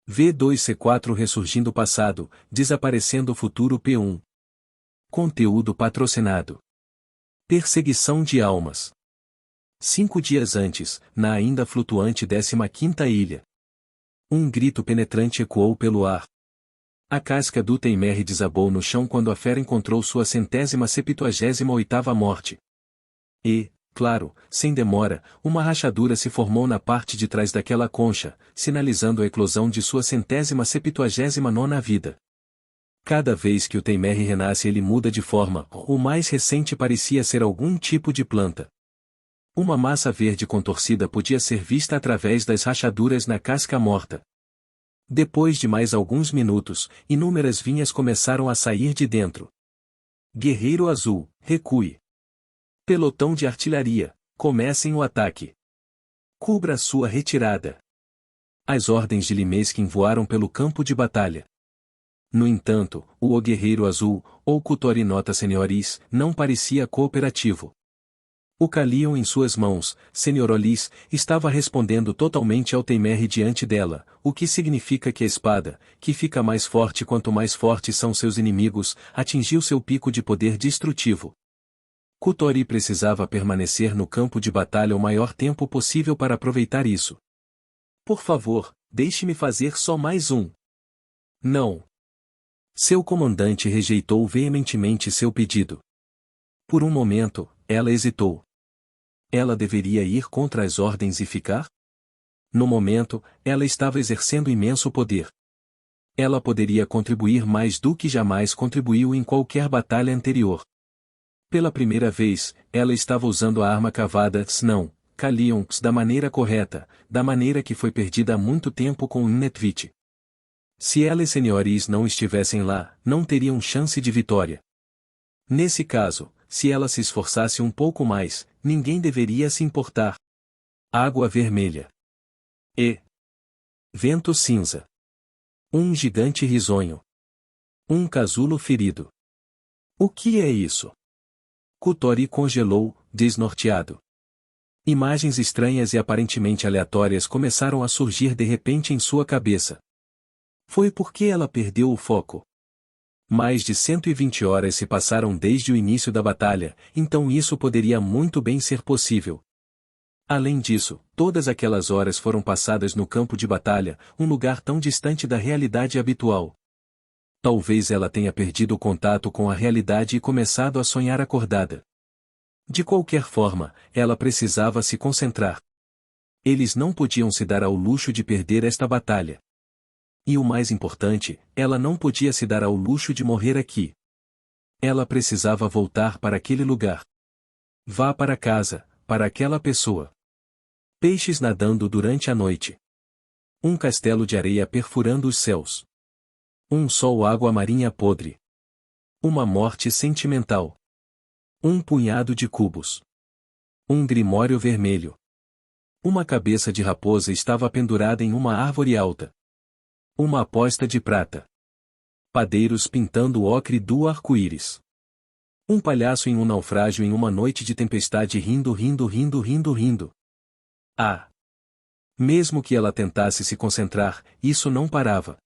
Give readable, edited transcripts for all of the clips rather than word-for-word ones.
V2C4 ressurgindo passado, desaparecendo futuro P1. Conteúdo patrocinado. Perseguição de almas. 5 dias antes, na ainda flutuante 15ª ilha. Um grito penetrante ecoou pelo ar. A casca do Teimerre desabou no chão quando a fera encontrou sua 178ª morte. E, claro, sem demora, uma rachadura se formou na parte de trás daquela concha, sinalizando a eclosão de sua 179ª vida. Cada vez que o Teimerre renasce ele muda de forma, o mais recente parecia ser algum tipo de planta. Uma massa verde contorcida podia ser vista através das rachaduras na casca morta. Depois de mais alguns minutos, inúmeras vinhas começaram a sair de dentro. Guerreiro Azul, recue. Pelotão de artilharia, comecem o ataque. Cubra a sua retirada. As ordens de Limeskin voaram pelo campo de batalha. No entanto, o Guerreiro Azul, ou Kutori Nota Senioris, não parecia cooperativo. O Calion em suas mãos, Senhorolis, estava respondendo totalmente ao Teimerre diante dela, o que significa que a espada, que fica mais forte quanto mais fortes são seus inimigos, atingiu seu pico de poder destrutivo. Kutori precisava permanecer no campo de batalha o maior tempo possível para aproveitar isso. Por favor, deixe-me fazer só mais um. Não. Seu comandante rejeitou veementemente seu pedido. Por um momento, ela hesitou. Ela deveria ir contra as ordens e ficar? No momento, ela estava exercendo imenso poder. Ela poderia contribuir mais do que jamais contribuiu em qualquer batalha anterior. Pela primeira vez, ela estava usando a arma cavada Snão, Calion, da maneira correta, da maneira que foi perdida há muito tempo com Netvit. Se ela e Senhores não estivessem lá, não teriam chance de vitória. Nesse caso, se ela se esforçasse um pouco mais, ninguém deveria se importar. Água vermelha. E vento cinza. Um gigante risonho. Um casulo ferido. O que é isso? Kutori congelou, desnorteado. Imagens estranhas e aparentemente aleatórias começaram a surgir de repente em sua cabeça. Foi porque ela perdeu o foco. Mais de 120 horas se passaram desde o início da batalha, então isso poderia muito bem ser possível. Além disso, todas aquelas horas foram passadas no campo de batalha, um lugar tão distante da realidade habitual. Talvez ela tenha perdido o contato com a realidade e começado a sonhar acordada. De qualquer forma, ela precisava se concentrar. Eles não podiam se dar ao luxo de perder esta batalha. E o mais importante, ela não podia se dar ao luxo de morrer aqui. Ela precisava voltar para aquele lugar. Vá para casa, para aquela pessoa. Peixes nadando durante a noite. Um castelo de areia perfurando os céus. Um sol água marinha podre. Uma morte sentimental. Um punhado de cubos. Um grimório vermelho. Uma cabeça de raposa estava pendurada em uma árvore alta. Uma aposta de prata. Padeiros pintando o ocre do arco-íris. Um palhaço em um naufrágio em uma noite de tempestade rindo. Ah! Mesmo que ela tentasse se concentrar, isso não parava.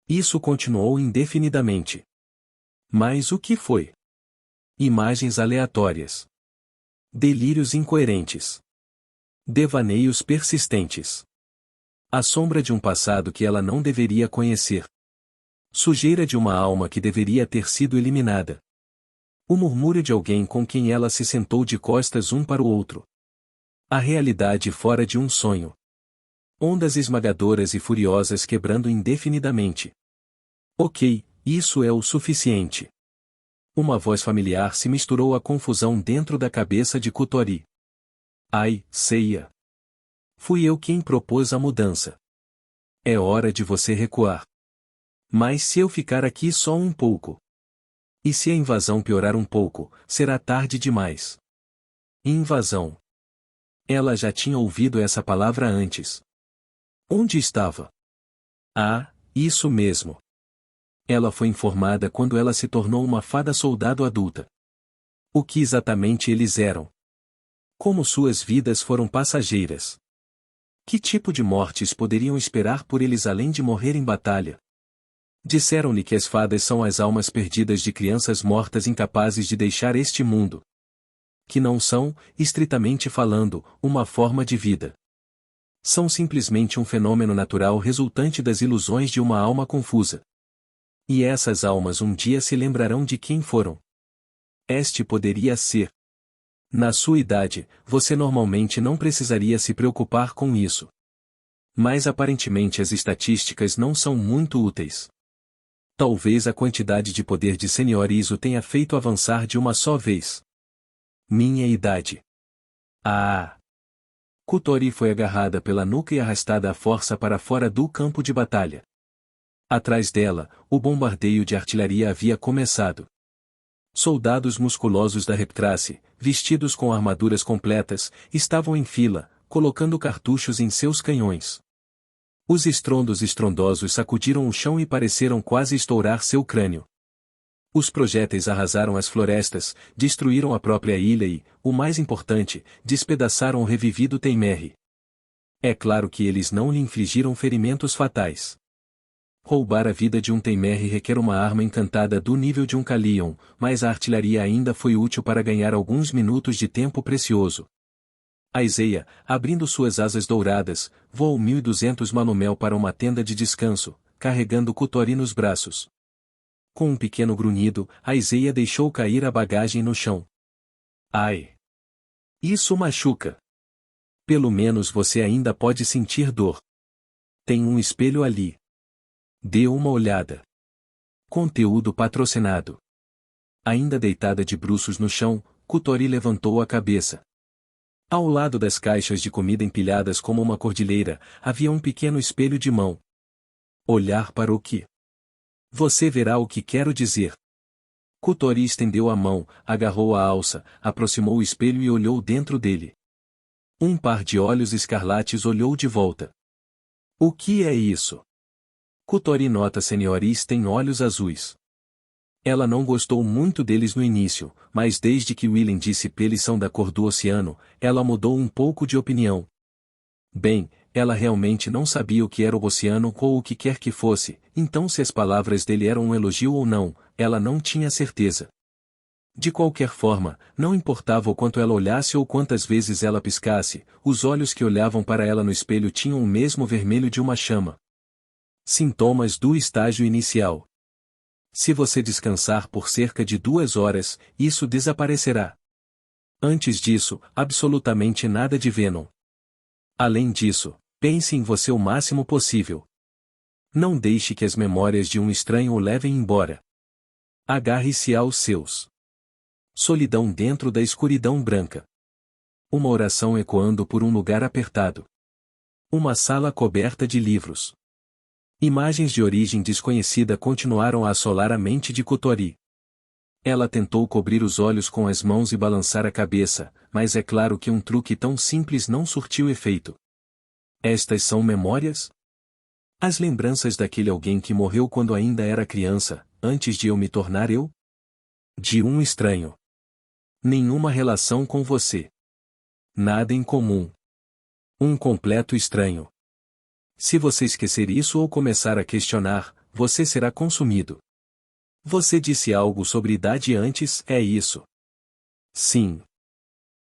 Isso continuou indefinidamente. Mas o que foi? Imagens aleatórias. Delírios incoerentes. Devaneios persistentes. A sombra de um passado que ela não deveria conhecer. Sujeira de uma alma que deveria ter sido eliminada. O murmúrio de alguém com quem ela se sentou de costas um para o outro. A realidade fora de um sonho. Ondas esmagadoras e furiosas quebrando indefinidamente. Ok, isso é o suficiente. Uma voz familiar se misturou à confusão dentro da cabeça de Kutori. Ai, Seiya. Fui eu quem propôs a mudança. É hora de você recuar. Mas se eu ficar aqui só um pouco? E se a invasão piorar um pouco, será tarde demais. Invasão. Ela já tinha ouvido essa palavra antes. Onde estava? Ah, isso mesmo. Ela foi informada quando ela se tornou uma fada soldado adulta. O que exatamente eles eram? Como suas vidas foram passageiras. Que tipo de mortes poderiam esperar por eles além de morrer em batalha? Disseram-lhe que as fadas são as almas perdidas de crianças mortas incapazes de deixar este mundo. Que não são, estritamente falando, uma forma de vida. São simplesmente um fenômeno natural resultante das ilusões de uma alma confusa. E essas almas um dia se lembrarão de quem foram. Este poderia ser. Na sua idade, você normalmente não precisaria se preocupar com isso. Mas aparentemente as estatísticas não são muito úteis. Talvez a quantidade de poder de Senhores o tenha feito avançar de uma só vez. Minha idade. Ah! Kotori foi agarrada pela nuca e arrastada à força para fora do campo de batalha. Atrás dela, o bombardeio de artilharia havia começado. Soldados musculosos da Reptrace, vestidos com armaduras completas, estavam em fila, colocando cartuchos em seus canhões. Os estrondos estrondosos sacudiram o chão e pareceram quase estourar seu crânio. Os projéteis arrasaram as florestas, destruíram a própria ilha e, o mais importante, despedaçaram o revivido Teimerre. É claro que eles não lhe infligiram ferimentos fatais. Roubar a vida de um Teimerre requer uma arma encantada do nível de um Kalion, mas a artilharia ainda foi útil para ganhar alguns minutos de tempo precioso. A Iseia, abrindo suas asas douradas, voou 1200 manumel para uma tenda de descanso, carregando Kotori nos braços. Com um pequeno grunhido, a Iseia deixou cair a bagagem no chão. Ai! Isso machuca! Pelo menos você ainda pode sentir dor. Tem um espelho ali. Dê uma olhada. Conteúdo patrocinado. Ainda deitada de bruços no chão, Kotori levantou a cabeça. Ao lado das caixas de comida empilhadas como uma cordilheira, havia um pequeno espelho de mão. Olhar para o que? Você verá o que quero dizer. Kotori estendeu a mão, agarrou a alça, aproximou o espelho e olhou dentro dele. Um par de olhos escarlates olhou de volta. O que é isso? Kotori nota Senhores tem olhos azuis. Ela não gostou muito deles no início, mas desde que Willen disse que eles são da cor do oceano, ela mudou um pouco de opinião. Bem, ela realmente não sabia o que era o oceano ou o que quer que fosse, então se as palavras dele eram um elogio ou não, ela não tinha certeza. De qualquer forma, não importava o quanto ela olhasse ou quantas vezes ela piscasse, os olhos que olhavam para ela no espelho tinham o mesmo vermelho de uma chama. Sintomas do estágio inicial. Se você descansar por cerca de 2 horas, isso desaparecerá. Antes disso, absolutamente nada de Venom. Além disso, pense em você o máximo possível. Não deixe que as memórias de um estranho o levem embora. Agarre-se aos seus. Solidão dentro da escuridão branca. Uma oração ecoando por um lugar apertado. Uma sala coberta de livros. Imagens de origem desconhecida continuaram a assolar a mente de Kotori. Ela tentou cobrir os olhos com as mãos e balançar a cabeça, mas é claro que um truque tão simples não surtiu efeito. Estas são memórias? As lembranças daquele alguém que morreu quando ainda era criança, antes de eu me tornar eu? De um estranho. Nenhuma relação com você. Nada em comum. Um completo estranho. Se você esquecer isso ou começar a questionar, você será consumido. Você disse algo sobre idade antes, é isso? Sim.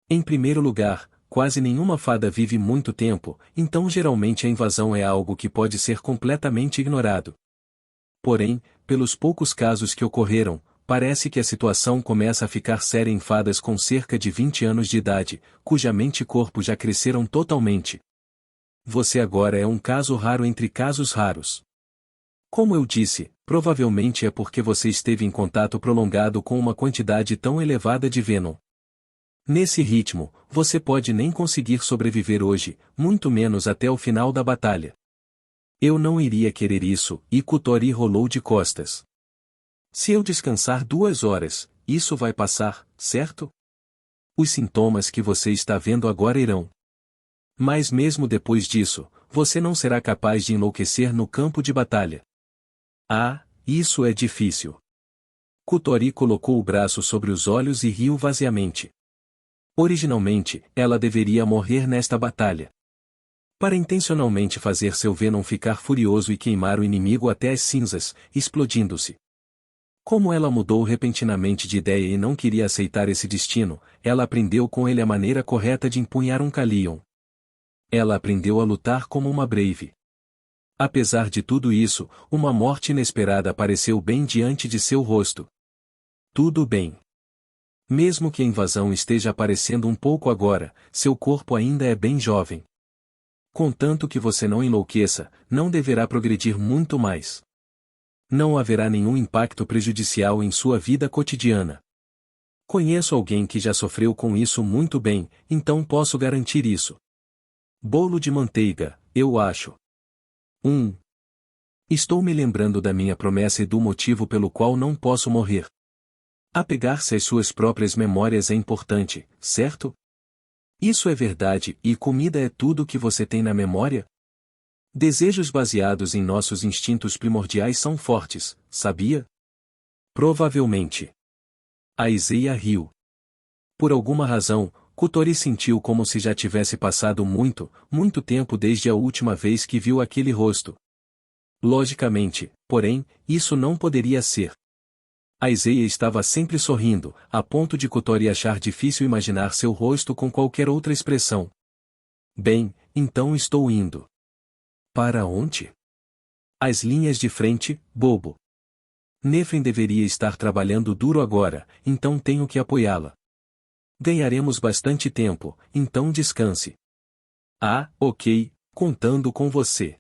Em primeiro lugar, quase nenhuma fada vive muito tempo, então geralmente a invasão é algo que pode ser completamente ignorado. Porém, pelos poucos casos que ocorreram, parece que a situação começa a ficar séria em fadas com cerca de 20 anos de idade, cuja mente e corpo já cresceram totalmente. Você agora é um caso raro entre casos raros. Como eu disse, provavelmente é porque você esteve em contato prolongado com uma quantidade tão elevada de Venom. Nesse ritmo, você pode nem conseguir sobreviver hoje, muito menos até o final da batalha. Eu não iria querer isso, e Kotori rolou de costas. Se eu descansar 2 horas, isso vai passar, certo? Os sintomas que você está vendo agora irão. Mas mesmo depois disso, você não será capaz de enlouquecer no campo de batalha. Ah, isso é difícil. Kotori colocou o braço sobre os olhos e riu vaziamente. Originalmente, ela deveria morrer nesta batalha. para intencionalmente fazer seu Venom ficar furioso e queimar o inimigo até as cinzas, explodindo-se. Como ela mudou repentinamente de ideia e não queria aceitar esse destino, ela aprendeu com ele a maneira correta de empunhar um Calion. Ela aprendeu a lutar como uma Brave. Apesar de tudo isso, uma morte inesperada apareceu bem diante de seu rosto. Tudo bem. Mesmo que a invasão esteja aparecendo um pouco agora, seu corpo ainda é bem jovem. Contanto que você não enlouqueça, não deverá progredir muito mais. Não haverá nenhum impacto prejudicial em sua vida cotidiana. Conheço alguém que já sofreu com isso muito bem, então posso garantir isso. Bolo de manteiga, eu acho. 1. Estou me lembrando da minha promessa e do motivo pelo qual não posso morrer. Apegar-se às suas próprias memórias é importante, certo? Isso é verdade, e comida é tudo que você tem na memória? Desejos baseados em nossos instintos primordiais são fortes, sabia? Provavelmente. Aizeia riu. Por alguma razão, Kotori sentiu como se já tivesse passado muito, muito tempo desde a última vez que viu aquele rosto. Logicamente, porém, isso não poderia ser. Aizeia estava sempre sorrindo, a ponto de Kotori achar difícil imaginar seu rosto com qualquer outra expressão. Bem, então estou indo. Para onde? As linhas de frente, bobo. Nefren deveria estar trabalhando duro agora, então tenho que apoiá-la. Ganharemos bastante tempo, então descanse. Ah, ok, contando com você.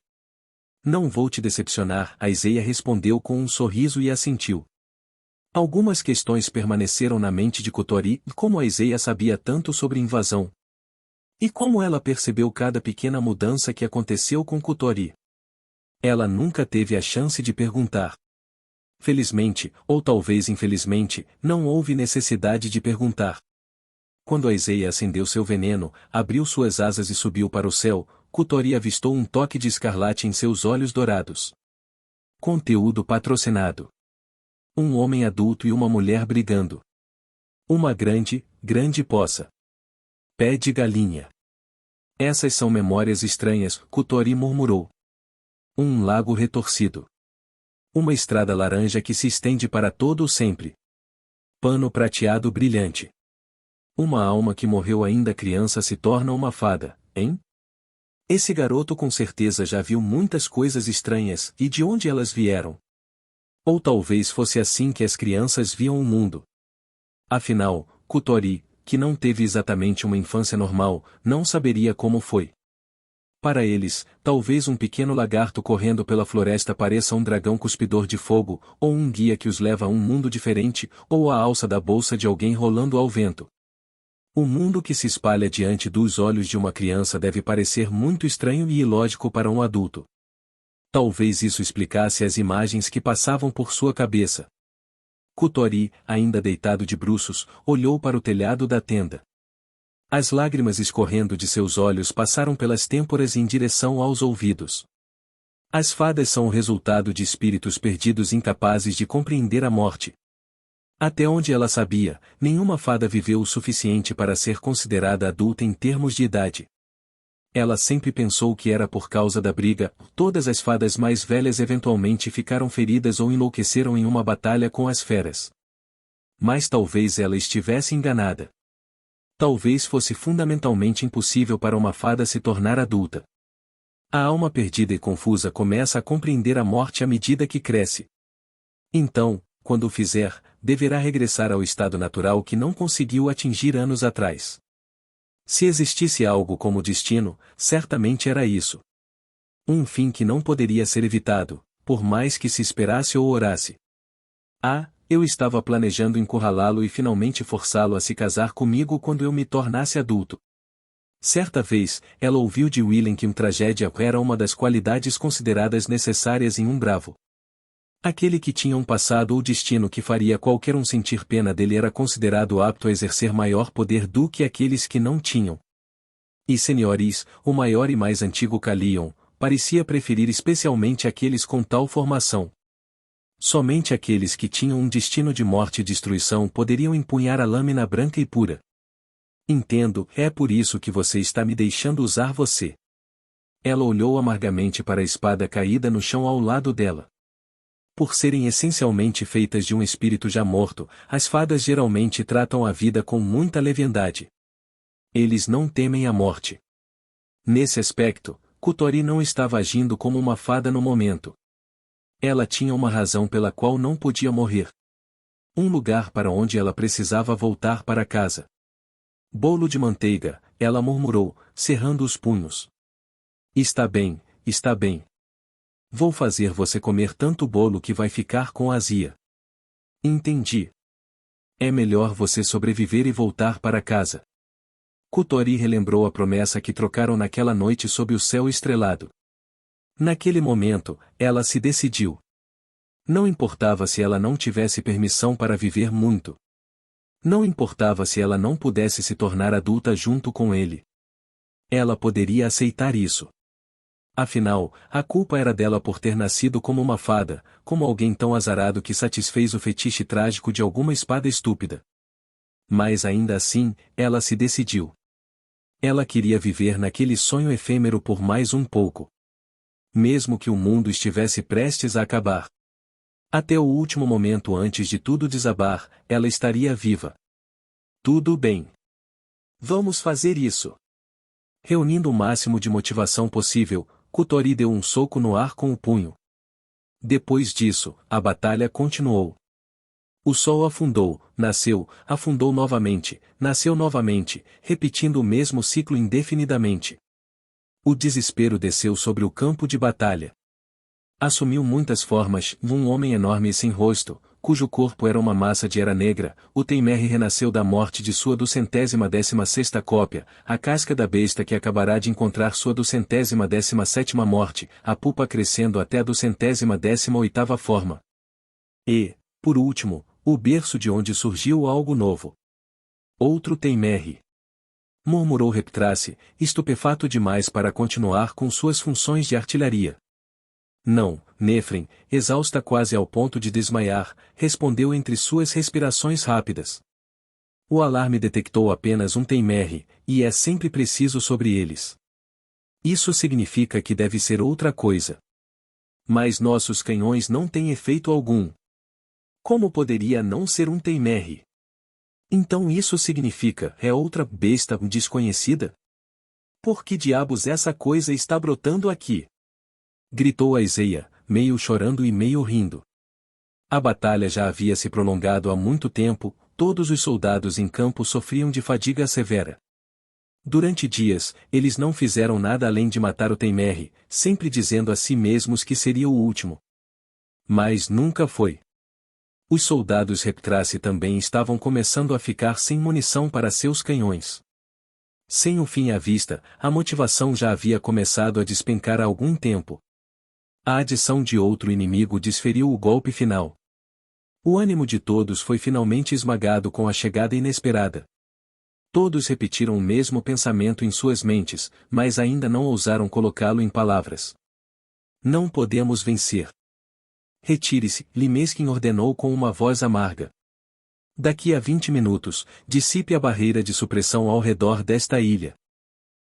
Não vou te decepcionar, Aizeia respondeu com um sorriso e assentiu. Algumas questões permaneceram na mente de Kotori, como Aizeia sabia tanto sobre invasão. E como ela percebeu cada pequena mudança que aconteceu com Kotori. Ela nunca teve a chance de perguntar. Felizmente, ou talvez infelizmente, não houve necessidade de perguntar. Quando Aizeia acendeu seu veneno, abriu suas asas e subiu para o céu, Kotori avistou um toque de escarlate em seus olhos dourados. Conteúdo patrocinado. Um homem adulto e uma mulher brigando. Uma grande, grande poça. Pé de galinha. Essas são memórias estranhas, Kotori murmurou. Um lago retorcido. Uma estrada laranja que se estende para todo o sempre. Pano prateado brilhante. Uma alma que morreu ainda criança se torna uma fada, hein? Esse garoto com certeza já viu muitas coisas estranhas, e de onde elas vieram? Ou talvez fosse assim que as crianças viam o mundo. Afinal, Kotori, que não teve exatamente uma infância normal, não saberia como foi. Para eles, talvez um pequeno lagarto correndo pela floresta pareça um dragão cuspidor de fogo, ou um guia que os leva a um mundo diferente, ou a alça da bolsa de alguém rolando ao vento. O mundo que se espalha diante dos olhos de uma criança deve parecer muito estranho e ilógico para um adulto. Talvez isso explicasse as imagens que passavam por sua cabeça. Kotori, ainda deitado de bruços, olhou para o telhado da tenda. As lágrimas escorrendo de seus olhos passaram pelas têmporas em direção aos ouvidos. As fadas são o resultado de espíritos perdidos incapazes de compreender a morte. Até onde ela sabia, nenhuma fada viveu o suficiente para ser considerada adulta em termos de idade. Ela sempre pensou que era por causa da briga, todas as fadas mais velhas eventualmente ficaram feridas ou enlouqueceram em uma batalha com as feras. Mas talvez ela estivesse enganada. Talvez fosse fundamentalmente impossível para uma fada se tornar adulta. A alma perdida e confusa começa a compreender a morte à medida que cresce. Então, quando o fizer, deverá regressar ao estado natural que não conseguiu atingir anos atrás. Se existisse algo como destino, certamente era isso. Um fim que não poderia ser evitado, por mais que se esperasse ou orasse. Ah, eu estava planejando encurralá-lo e finalmente forçá-lo a se casar comigo quando eu me tornasse adulto. Certa vez, ela ouviu de Willen que tragédia era uma das qualidades consideradas necessárias em um bravo. Aquele que tinha um passado ou destino que faria qualquer um sentir pena dele era considerado apto a exercer maior poder do que aqueles que não tinham. E Senhores, o maior e mais antigo Calion, parecia preferir especialmente aqueles com tal formação. Somente aqueles que tinham um destino de morte e destruição poderiam empunhar a lâmina branca e pura. Entendo, é por isso que você está me deixando usar você. Ela olhou amargamente para a espada caída no chão ao lado dela. Por serem essencialmente feitas de um espírito já morto, as fadas geralmente tratam a vida com muita leviandade. Eles não temem a morte. Nesse aspecto, Kotori não estava agindo como uma fada no momento. Ela tinha uma razão pela qual não podia morrer. Um lugar para onde ela precisava voltar para casa. Bolo de manteiga, ela murmurou, cerrando os punhos. Está bem, está bem. Vou fazer você comer tanto bolo que vai ficar com azia. Entendi. É melhor você sobreviver e voltar para casa. Kotori relembrou a promessa que trocaram naquela noite sob o céu estrelado. Naquele momento, ela se decidiu. Não importava se ela não tivesse permissão para viver muito. Não importava se ela não pudesse se tornar adulta junto com ele. Ela poderia aceitar isso. Afinal, a culpa era dela por ter nascido como uma fada, como alguém tão azarado que satisfez o fetiche trágico de alguma espada estúpida. Mas ainda assim, ela se decidiu. Ela queria viver naquele sonho efêmero por mais um pouco. Mesmo que o mundo estivesse prestes a acabar. Até o último momento antes de tudo desabar, ela estaria viva. Tudo bem. Vamos fazer isso. Reunindo o máximo de motivação possível, Kotori deu um soco no ar com o punho. Depois disso, a batalha continuou. O sol afundou, nasceu, afundou novamente, nasceu novamente, repetindo o mesmo ciclo indefinidamente. O desespero desceu sobre o campo de batalha. Assumiu muitas formas, um homem enorme e sem rosto, cujo corpo era uma massa de era negra, o Teimerri renasceu da morte de sua 216ª cópia, a casca da besta que acabará de encontrar sua 217ª morte, a pupa crescendo até a 218ª forma. E, por último, o berço de onde surgiu algo novo. Outro Teimerri. Murmurou Reptrace, estupefato demais para continuar com suas funções de artilharia. Não, Nefren, exausta quase ao ponto de desmaiar, respondeu entre suas respirações rápidas. O alarme detectou apenas um Teimerri, e é sempre preciso sobre eles. Isso significa que deve ser outra coisa. Mas nossos canhões não têm efeito algum. Como poderia não ser um Teimerri? Então isso significa, é outra besta desconhecida? Por que diabos essa coisa está brotando aqui? Gritou Aizeia, meio chorando e meio rindo. A batalha já havia se prolongado há muito tempo, todos os soldados em campo sofriam de fadiga severa. Durante dias, eles não fizeram nada além de matar o Teimerri, sempre dizendo a si mesmos que seria o último. Mas nunca foi. Os soldados Reptrace também estavam começando a ficar sem munição para seus canhões. Sem o fim à vista, a motivação já havia começado a despencar há algum tempo. A adição de outro inimigo desferiu o golpe final. O ânimo de todos foi finalmente esmagado com a chegada inesperada. Todos repetiram o mesmo pensamento em suas mentes, mas ainda não ousaram colocá-lo em palavras. Não podemos vencer. Retire-se, Limeskin ordenou com uma voz amarga. Daqui a 20 minutos, dissipe a barreira de supressão ao redor desta ilha.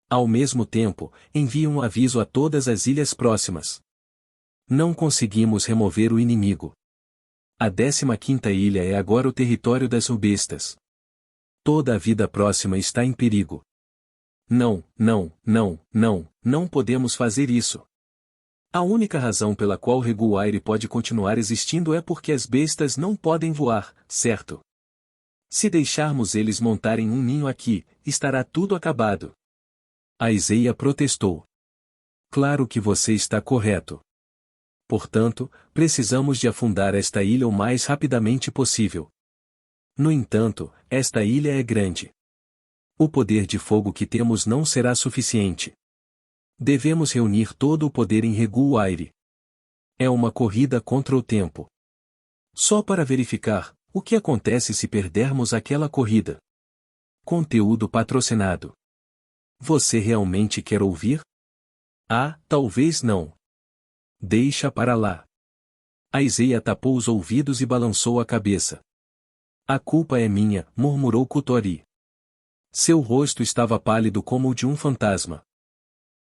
Ao mesmo tempo, envie um aviso a todas as ilhas próximas. Não conseguimos remover o inimigo. A 15ª ilha é agora o território das rubestas. Toda a vida próxima está em perigo. Não, não, não, não, não podemos fazer isso. A única razão pela qual Reguaire pode continuar existindo é porque as bestas não podem voar, certo? Se deixarmos eles montarem um ninho aqui, estará tudo acabado. Aizeia protestou. Claro que você está correto. Portanto, precisamos de afundar esta ilha o mais rapidamente possível. No entanto, esta ilha é grande. O poder de fogo que temos não será suficiente. Devemos reunir todo o poder em Reguaire. É uma corrida contra o tempo. Só para verificar, o que acontece se perdermos aquela corrida? Conteúdo patrocinado. Você realmente quer ouvir? Ah, talvez não. Deixa para lá. Aizeia tapou os ouvidos e balançou a cabeça. A culpa é minha, murmurou Kotori. Seu rosto estava pálido como o de um fantasma.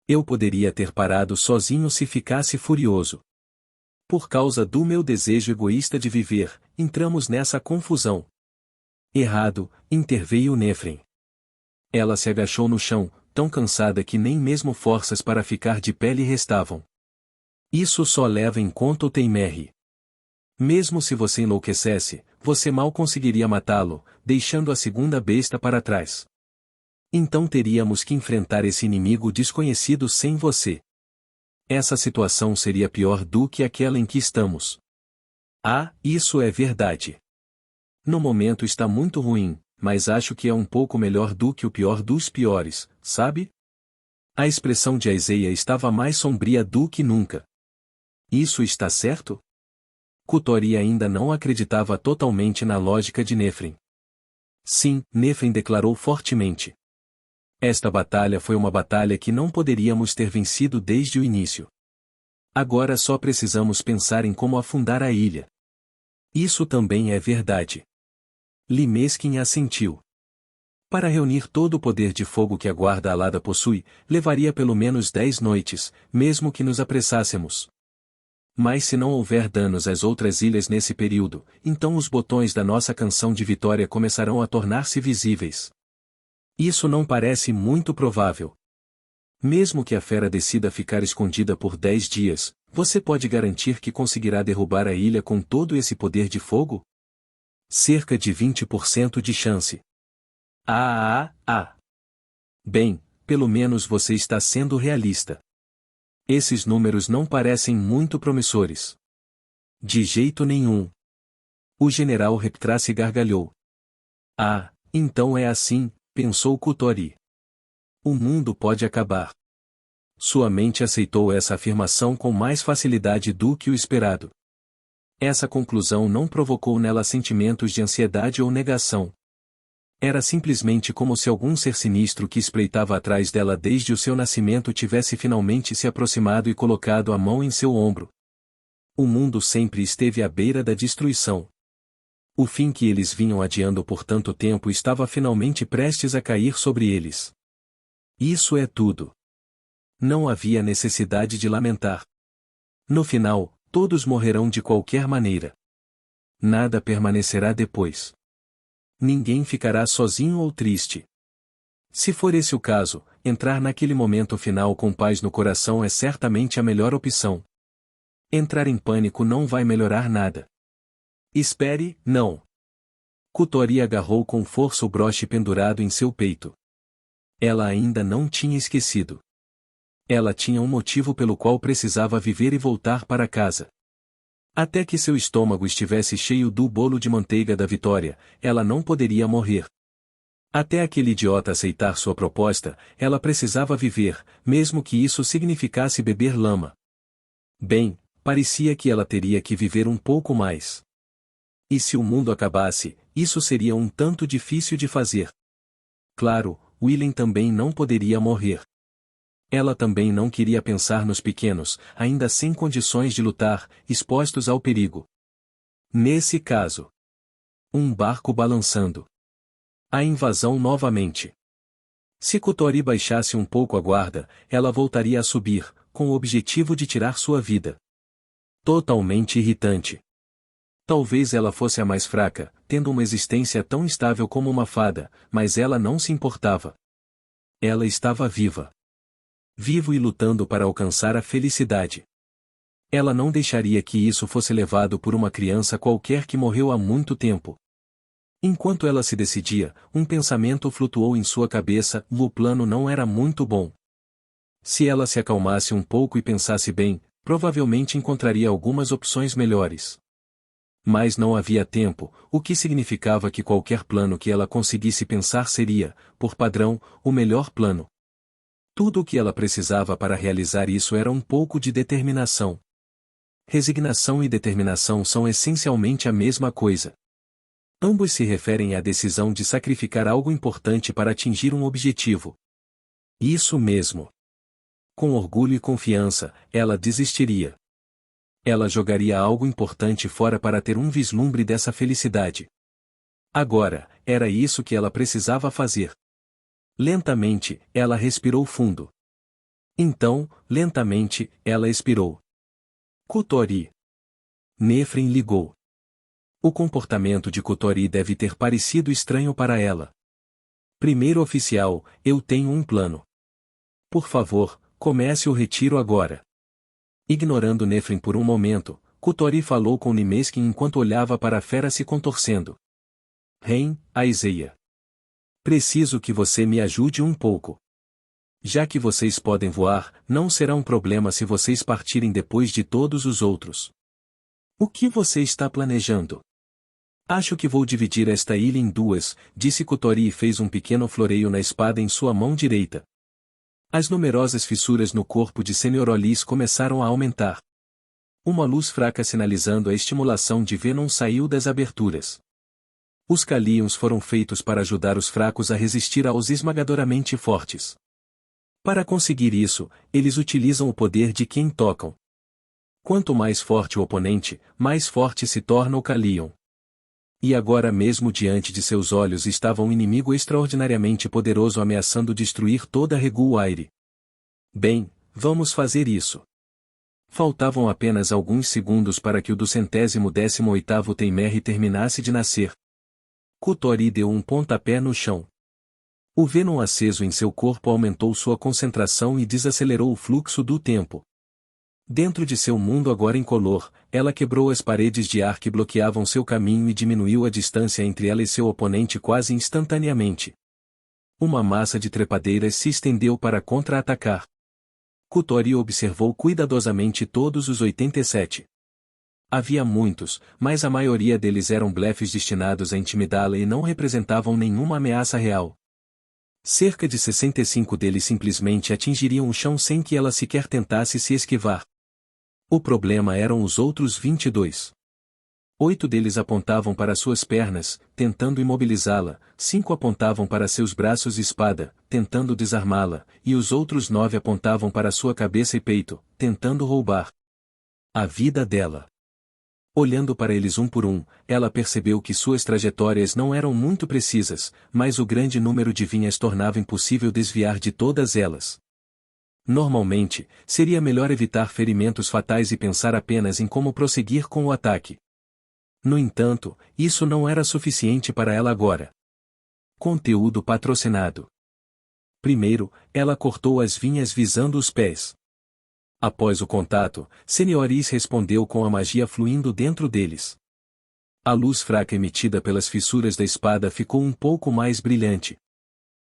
Eu poderia ter parado sozinho se ficasse furioso. Por causa do meu desejo egoísta de viver, entramos nessa confusão. Errado, interveio Nefren. Ela se agachou no chão, tão cansada que nem mesmo forças para ficar de pé lhe restavam. Isso só leva em conta o Teimerre. Mesmo se você enlouquecesse, você mal conseguiria matá-lo, deixando a segunda besta para trás. Então teríamos que enfrentar esse inimigo desconhecido sem você. Essa situação seria pior do que aquela em que estamos. Ah, isso é verdade. No momento está muito ruim, mas acho que é um pouco melhor do que o pior dos piores, sabe? A expressão de Aizeia estava mais sombria do que nunca. Isso está certo? Kutori ainda não acreditava totalmente na lógica de Nefren. Sim, Nefren declarou fortemente. Esta batalha foi uma batalha que não poderíamos ter vencido desde o início. Agora só precisamos pensar em como afundar a ilha. Isso também é verdade. Limeskin assentiu. Para reunir todo o poder de fogo que a guarda alada possui, levaria pelo menos 10 noites, mesmo que nos apressássemos. Mas se não houver danos às outras ilhas nesse período, então os botões da nossa canção de vitória começarão a tornar-se visíveis. Isso não parece muito provável. Mesmo que a fera decida ficar escondida por 10 dias, você pode garantir que conseguirá derrubar a ilha com todo esse poder de fogo? Cerca de 20% de chance. Bem, pelo menos você está sendo realista. Esses números não parecem muito promissores. De jeito nenhum. O general Reptrace gargalhou. Ah, então é assim, pensou Kutori. O mundo pode acabar. Sua mente aceitou essa afirmação com mais facilidade do que o esperado. Essa conclusão não provocou nela sentimentos de ansiedade ou negação. Era simplesmente como se algum ser sinistro que espreitava atrás dela desde o seu nascimento tivesse finalmente se aproximado e colocado a mão em seu ombro. O mundo sempre esteve à beira da destruição. O fim que eles vinham adiando por tanto tempo estava finalmente prestes a cair sobre eles. Isso é tudo. Não havia necessidade de lamentar. No final, todos morrerão de qualquer maneira. Nada permanecerá depois. Ninguém ficará sozinho ou triste. Se for esse o caso, entrar naquele momento final com paz no coração é certamente a melhor opção. Entrar em pânico não vai melhorar nada. Espere, não. Kutori agarrou com força o broche pendurado em seu peito. Ela ainda não tinha esquecido. Ela tinha um motivo pelo qual precisava viver e voltar para casa. Até que seu estômago estivesse cheio do bolo de manteiga da vitória, ela não poderia morrer. Até aquele idiota aceitar sua proposta, ela precisava viver, mesmo que isso significasse beber lama. Bem, parecia que ela teria que viver um pouco mais. E se o mundo acabasse, isso seria um tanto difícil de fazer. Claro, Willen também não poderia morrer. Ela também não queria pensar nos pequenos, ainda sem condições de lutar, expostos ao perigo. Nesse caso, um barco balançando. A invasão novamente. Se Kutori baixasse um pouco a guarda, ela voltaria a subir, com o objetivo de tirar sua vida. Totalmente irritante. Talvez ela fosse a mais fraca, tendo uma existência tão estável como uma fada, mas ela não se importava. Ela estava viva. Vivo e lutando para alcançar a felicidade. Ela não deixaria que isso fosse levado por uma criança qualquer que morreu há muito tempo. Enquanto ela se decidia, um pensamento flutuou em sua cabeça: o plano não era muito bom. Se ela se acalmasse um pouco e pensasse bem, provavelmente encontraria algumas opções melhores. Mas não havia tempo, o que significava que qualquer plano que ela conseguisse pensar seria, por padrão, o melhor plano. Tudo o que ela precisava para realizar isso era um pouco de determinação. Resignação e determinação são essencialmente a mesma coisa. Ambos se referem à decisão de sacrificar algo importante para atingir um objetivo. Isso mesmo. Com orgulho e confiança, ela desistiria. Ela jogaria algo importante fora para ter um vislumbre dessa felicidade. Agora, era isso que ela precisava fazer. Lentamente, ela respirou fundo. Então, lentamente, ela expirou. Kotori. Nefrin ligou. O comportamento de Kotori deve ter parecido estranho para ela. Primeiro oficial, eu tenho um plano. Por favor, comece o retiro agora. Ignorando Nefrin por um momento, Kotori falou com Nimeskin enquanto olhava para a fera se contorcendo. Ren, Aizeia. Preciso que você me ajude um pouco. Já que vocês podem voar, não será um problema se vocês partirem depois de todos os outros. O que você está planejando? Acho que vou dividir esta ilha em duas, disse Kotori e fez um pequeno floreio na espada em sua mão direita. As numerosas fissuras no corpo de Sr. Olis começaram a aumentar. Uma luz fraca sinalizando a estimulação de Venom saiu das aberturas. Os Calions foram feitos para ajudar os fracos a resistir aos esmagadoramente fortes. Para conseguir isso, eles utilizam o poder de quem tocam. Quanto mais forte o oponente, mais forte se torna o Calion. E agora mesmo diante de seus olhos estava um inimigo extraordinariamente poderoso ameaçando destruir toda Reguaire. Bem, vamos fazer isso. Faltavam apenas alguns segundos para que o 218º Teimerre terminasse de nascer. Kotori deu um pontapé no chão. O Venom aceso em seu corpo aumentou sua concentração e desacelerou o fluxo do tempo. Dentro de seu mundo agora incolor, ela quebrou as paredes de ar que bloqueavam seu caminho e diminuiu a distância entre ela e seu oponente quase instantaneamente. Uma massa de trepadeiras se estendeu para contra-atacar. Kotori observou cuidadosamente todos os 87. Havia muitos, mas a maioria deles eram blefes destinados a intimidá-la e não representavam nenhuma ameaça real. Cerca de 65 deles simplesmente atingiriam o chão sem que ela sequer tentasse se esquivar. O problema eram os outros 22. 8 deles apontavam para suas pernas, tentando imobilizá-la, 5 apontavam para seus braços e espada, tentando desarmá-la, e os outros 9 apontavam para sua cabeça e peito, tentando roubar a vida dela. Olhando para eles um por um, ela percebeu que suas trajetórias não eram muito precisas, mas o grande número de vinhas tornava impossível desviar de todas elas. Normalmente, seria melhor evitar ferimentos fatais e pensar apenas em como prosseguir com o ataque. No entanto, isso não era suficiente para ela agora. Conteúdo patrocinado. Primeiro, ela cortou as vinhas visando os pés. Após o contato, Senhoris respondeu com a magia fluindo dentro deles. A luz fraca emitida pelas fissuras da espada ficou um pouco mais brilhante.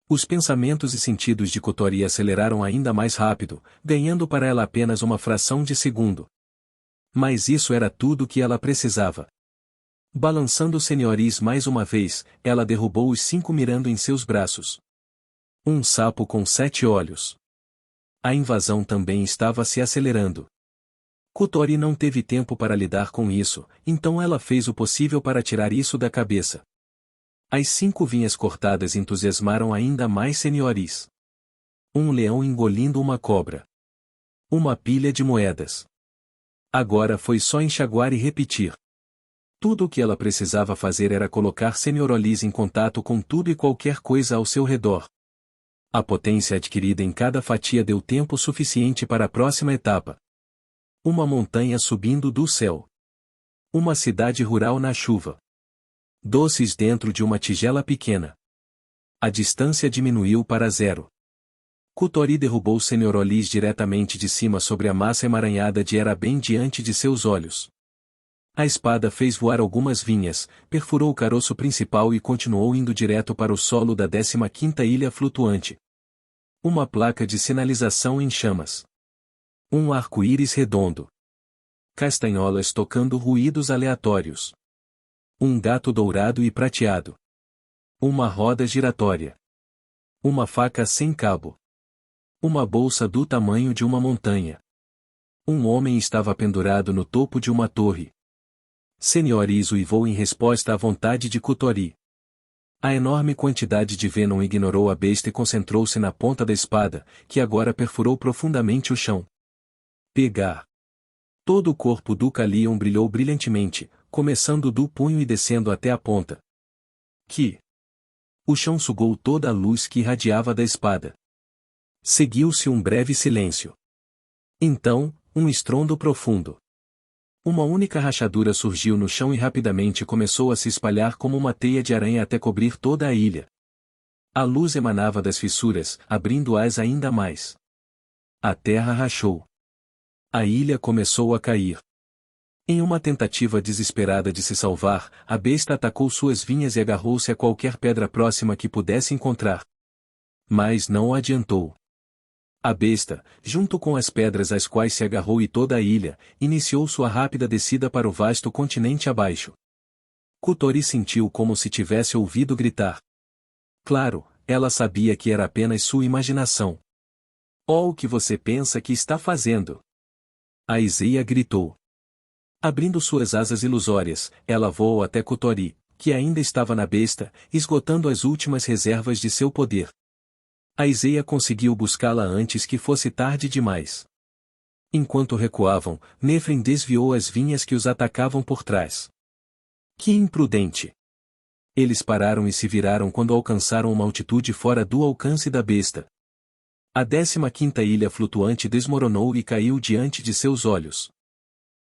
Os pensamentos e sentidos de Kotori aceleraram ainda mais rápido, ganhando para ela apenas uma fração de segundo. Mas isso era tudo que ela precisava. Balançando Senhoris mais uma vez, ela derrubou os 5 mirando em seus braços. Um sapo com 7 olhos. A invasão também estava se acelerando. Kotori não teve tempo para lidar com isso, então ela fez o possível para tirar isso da cabeça. As 5 vinhas cortadas entusiasmaram ainda mais Senhoris. Um leão engolindo uma cobra. Uma pilha de moedas. Agora foi só enxaguar e repetir. Tudo o que ela precisava fazer era colocar Sr. Olis em contato com tudo e qualquer coisa ao seu redor. A potência adquirida em cada fatia deu tempo suficiente para a próxima etapa. Uma montanha subindo do céu. Uma cidade rural na chuva. Doces dentro de uma tigela pequena. A distância diminuiu para 0. Kotori derrubou Sr. Olis diretamente de cima sobre a massa emaranhada de Era bem diante de seus olhos. A espada fez voar algumas vinhas, perfurou o caroço principal e continuou indo direto para o solo da 15ª ilha flutuante. Uma placa de sinalização em chamas. Um arco-íris redondo. Castanholas tocando ruídos aleatórios. Um gato dourado e prateado. Uma roda giratória. Uma faca sem cabo. Uma bolsa do tamanho de uma montanha. Um homem estava pendurado no topo de uma torre. Senhoris uivou em resposta à vontade de Kotori. A enorme quantidade de Venom ignorou a besta e concentrou-se na ponta da espada, que agora perfurou profundamente o chão. Pegar. Todo o corpo do Calion brilhou brilhantemente, começando do punho e descendo até a ponta. Que? O chão sugou toda a luz que irradiava da espada. Seguiu-se um breve silêncio. Então, um estrondo profundo. Uma única rachadura surgiu no chão e rapidamente começou a se espalhar como uma teia de aranha até cobrir toda a ilha. A luz emanava das fissuras, abrindo-as ainda mais. A terra rachou. A ilha começou a cair. Em uma tentativa desesperada de se salvar, a besta atacou suas vinhas e agarrou-se a qualquer pedra próxima que pudesse encontrar. Mas não adiantou. A besta, junto com as pedras às quais se agarrou e toda a ilha, iniciou sua rápida descida para o vasto continente abaixo. Kotori sentiu como se tivesse ouvido gritar. Claro, ela sabia que era apenas sua imaginação. Oh, o que você pensa que está fazendo? Aizeia gritou. Abrindo suas asas ilusórias, ela voou até Kotori, que ainda estava na besta, esgotando as últimas reservas de seu poder. Aizeia conseguiu buscá-la antes que fosse tarde demais. Enquanto recuavam, Nefrin desviou as vinhas que os atacavam por trás. Que imprudente! Eles pararam e se viraram quando alcançaram uma altitude fora do alcance da besta. A 15ª ilha flutuante desmoronou e caiu diante de seus olhos.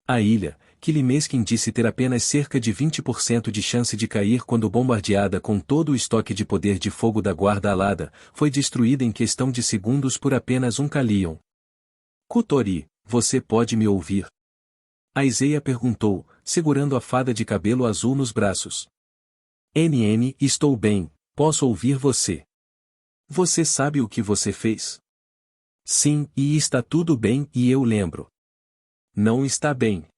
A ilha, que Limeskin disse ter apenas cerca de 20% de chance de cair quando bombardeada com todo o estoque de poder de fogo da Guarda Alada, foi destruída em questão de segundos por apenas um Kalion. Kotori, você pode me ouvir? Aizeia perguntou, segurando a fada de cabelo azul nos braços. NN, estou bem, posso ouvir você. Você sabe o que você fez? Sim, e está tudo bem, e eu lembro. Não está bem.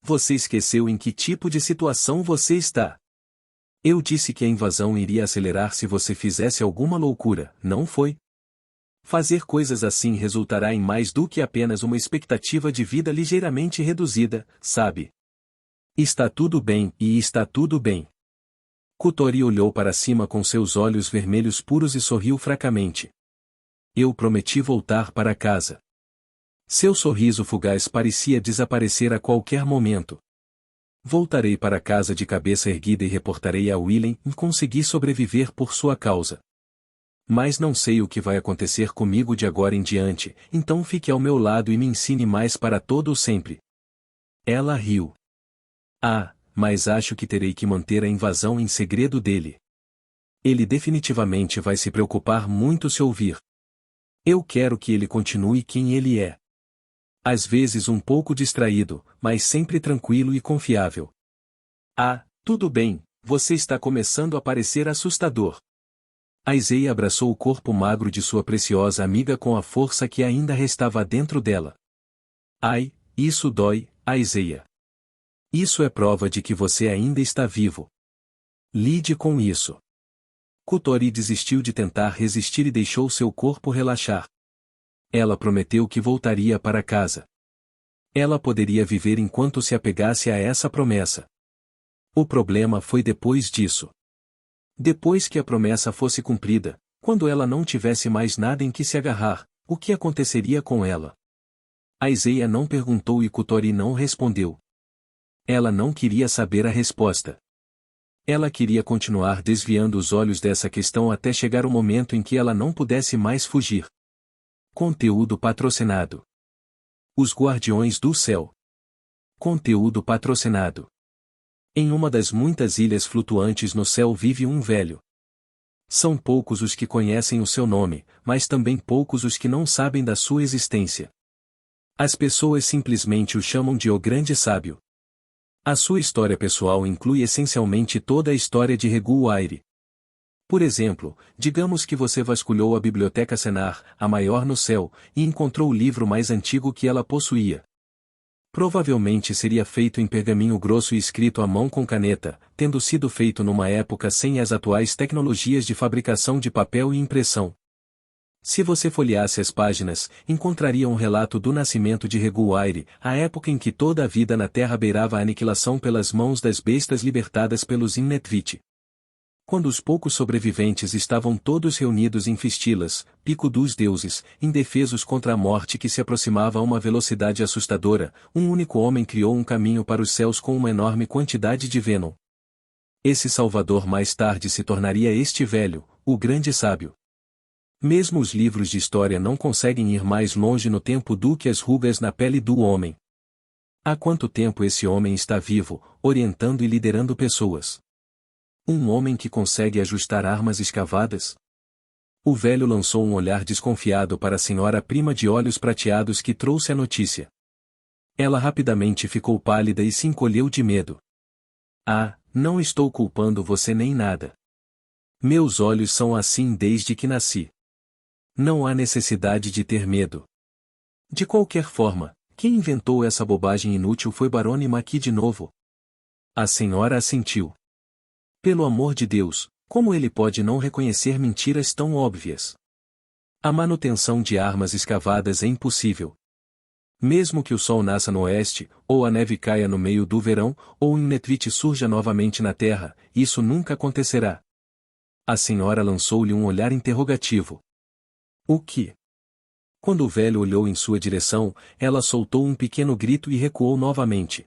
Você esqueceu em que tipo de situação você está. Eu disse que a invasão iria acelerar se você fizesse alguma loucura, não foi? Fazer coisas assim resultará em mais do que apenas uma expectativa de vida ligeiramente reduzida, sabe? Está tudo bem, e está tudo bem. Kotori olhou para cima com seus olhos vermelhos puros e sorriu fracamente. Eu prometi voltar para casa. Seu sorriso fugaz parecia desaparecer a qualquer momento. Voltarei para casa de cabeça erguida e reportarei a Willen e consegui sobreviver por sua causa. Mas não sei o que vai acontecer comigo de agora em diante, então fique ao meu lado e me ensine mais para todo o sempre. Ela riu. Ah, mas acho que terei que manter a invasão em segredo dele. Ele definitivamente vai se preocupar muito se ouvir. Eu quero que ele continue quem ele é. Às vezes um pouco distraído, mas sempre tranquilo e confiável. Ah, tudo bem, você está começando a parecer assustador. Aizeia abraçou o corpo magro de sua preciosa amiga com a força que ainda restava dentro dela. Ai, isso dói, Aizeia. Isso é prova de que você ainda está vivo. Lide com isso. Kotori desistiu de tentar resistir e deixou seu corpo relaxar. Ela prometeu que voltaria para casa. Ela poderia viver enquanto se apegasse a essa promessa. O problema foi depois disso. Depois que a promessa fosse cumprida, quando ela não tivesse mais nada em que se agarrar, o que aconteceria com ela? Aizeia não perguntou e Kotori não respondeu. Ela não queria saber a resposta. Ela queria continuar desviando os olhos dessa questão até chegar o momento em que ela não pudesse mais fugir. Conteúdo patrocinado. Os Guardiões do Céu. Conteúdo patrocinado. Em uma das muitas ilhas flutuantes no céu vive um velho. São poucos os que conhecem o seu nome, mas também poucos os que não sabem da sua existência. As pessoas simplesmente o chamam de O Grande Sábio. A sua história pessoal inclui essencialmente toda a história de Regu Aire. Por exemplo, digamos que você vasculhou a Biblioteca Senar, a maior no céu, e encontrou o livro mais antigo que ela possuía. Provavelmente seria feito em pergaminho grosso e escrito à mão com caneta, tendo sido feito numa época sem as atuais tecnologias de fabricação de papel e impressão. Se você folheasse as páginas, encontraria um relato do nascimento de Regu Aire, a época em que toda a vida na Terra beirava a aniquilação pelas mãos das bestas libertadas pelos Innetvit. Quando os poucos sobreviventes estavam todos reunidos em Fistilas, pico dos deuses, indefesos contra a morte que se aproximava a uma velocidade assustadora, um único homem criou um caminho para os céus com uma enorme quantidade de Venom. Esse salvador mais tarde se tornaria este velho, o grande sábio. Mesmo os livros de história não conseguem ir mais longe no tempo do que as rugas na pele do homem. Há quanto tempo esse homem está vivo, orientando e liderando pessoas? Um homem que consegue ajustar armas escavadas? O velho lançou um olhar desconfiado para a senhora prima de olhos prateados que trouxe a notícia. Ela rapidamente ficou pálida e se encolheu de medo. Ah, não estou culpando você nem nada. Meus olhos são assim desde que nasci. Não há necessidade de ter medo. De qualquer forma, quem inventou essa bobagem inútil foi Barone Maqui de novo. A senhora assentiu. Pelo amor de Deus, como ele pode não reconhecer mentiras tão óbvias? A manutenção de armas escavadas é impossível. Mesmo que o sol nasça no oeste, ou a neve caia no meio do verão, ou um Netvit surja novamente na terra, isso nunca acontecerá. A senhora lançou-lhe um olhar interrogativo. O que? Quando o velho olhou em sua direção, ela soltou um pequeno grito e recuou novamente.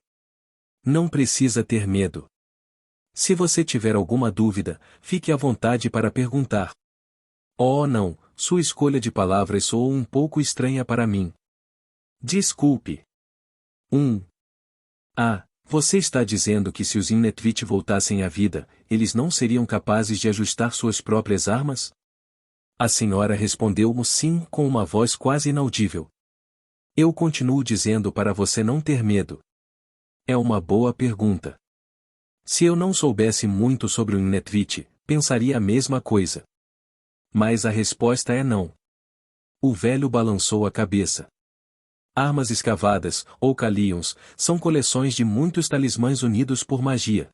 Não precisa ter medo. Se você tiver alguma dúvida, fique à vontade para perguntar. Oh não, sua escolha de palavras soou um pouco estranha para mim. Desculpe. Você está dizendo que se os Innetvit voltassem à vida, eles não seriam capazes de ajustar suas próprias armas? A senhora respondeu-mo sim com uma voz quase inaudível. Eu continuo dizendo para você não ter medo. É uma boa pergunta. Se eu não soubesse muito sobre o Innetvit, pensaria a mesma coisa. Mas a resposta é não. O velho balançou a cabeça. Armas escavadas, ou Kalions, são coleções de muitos talismãs unidos por magia.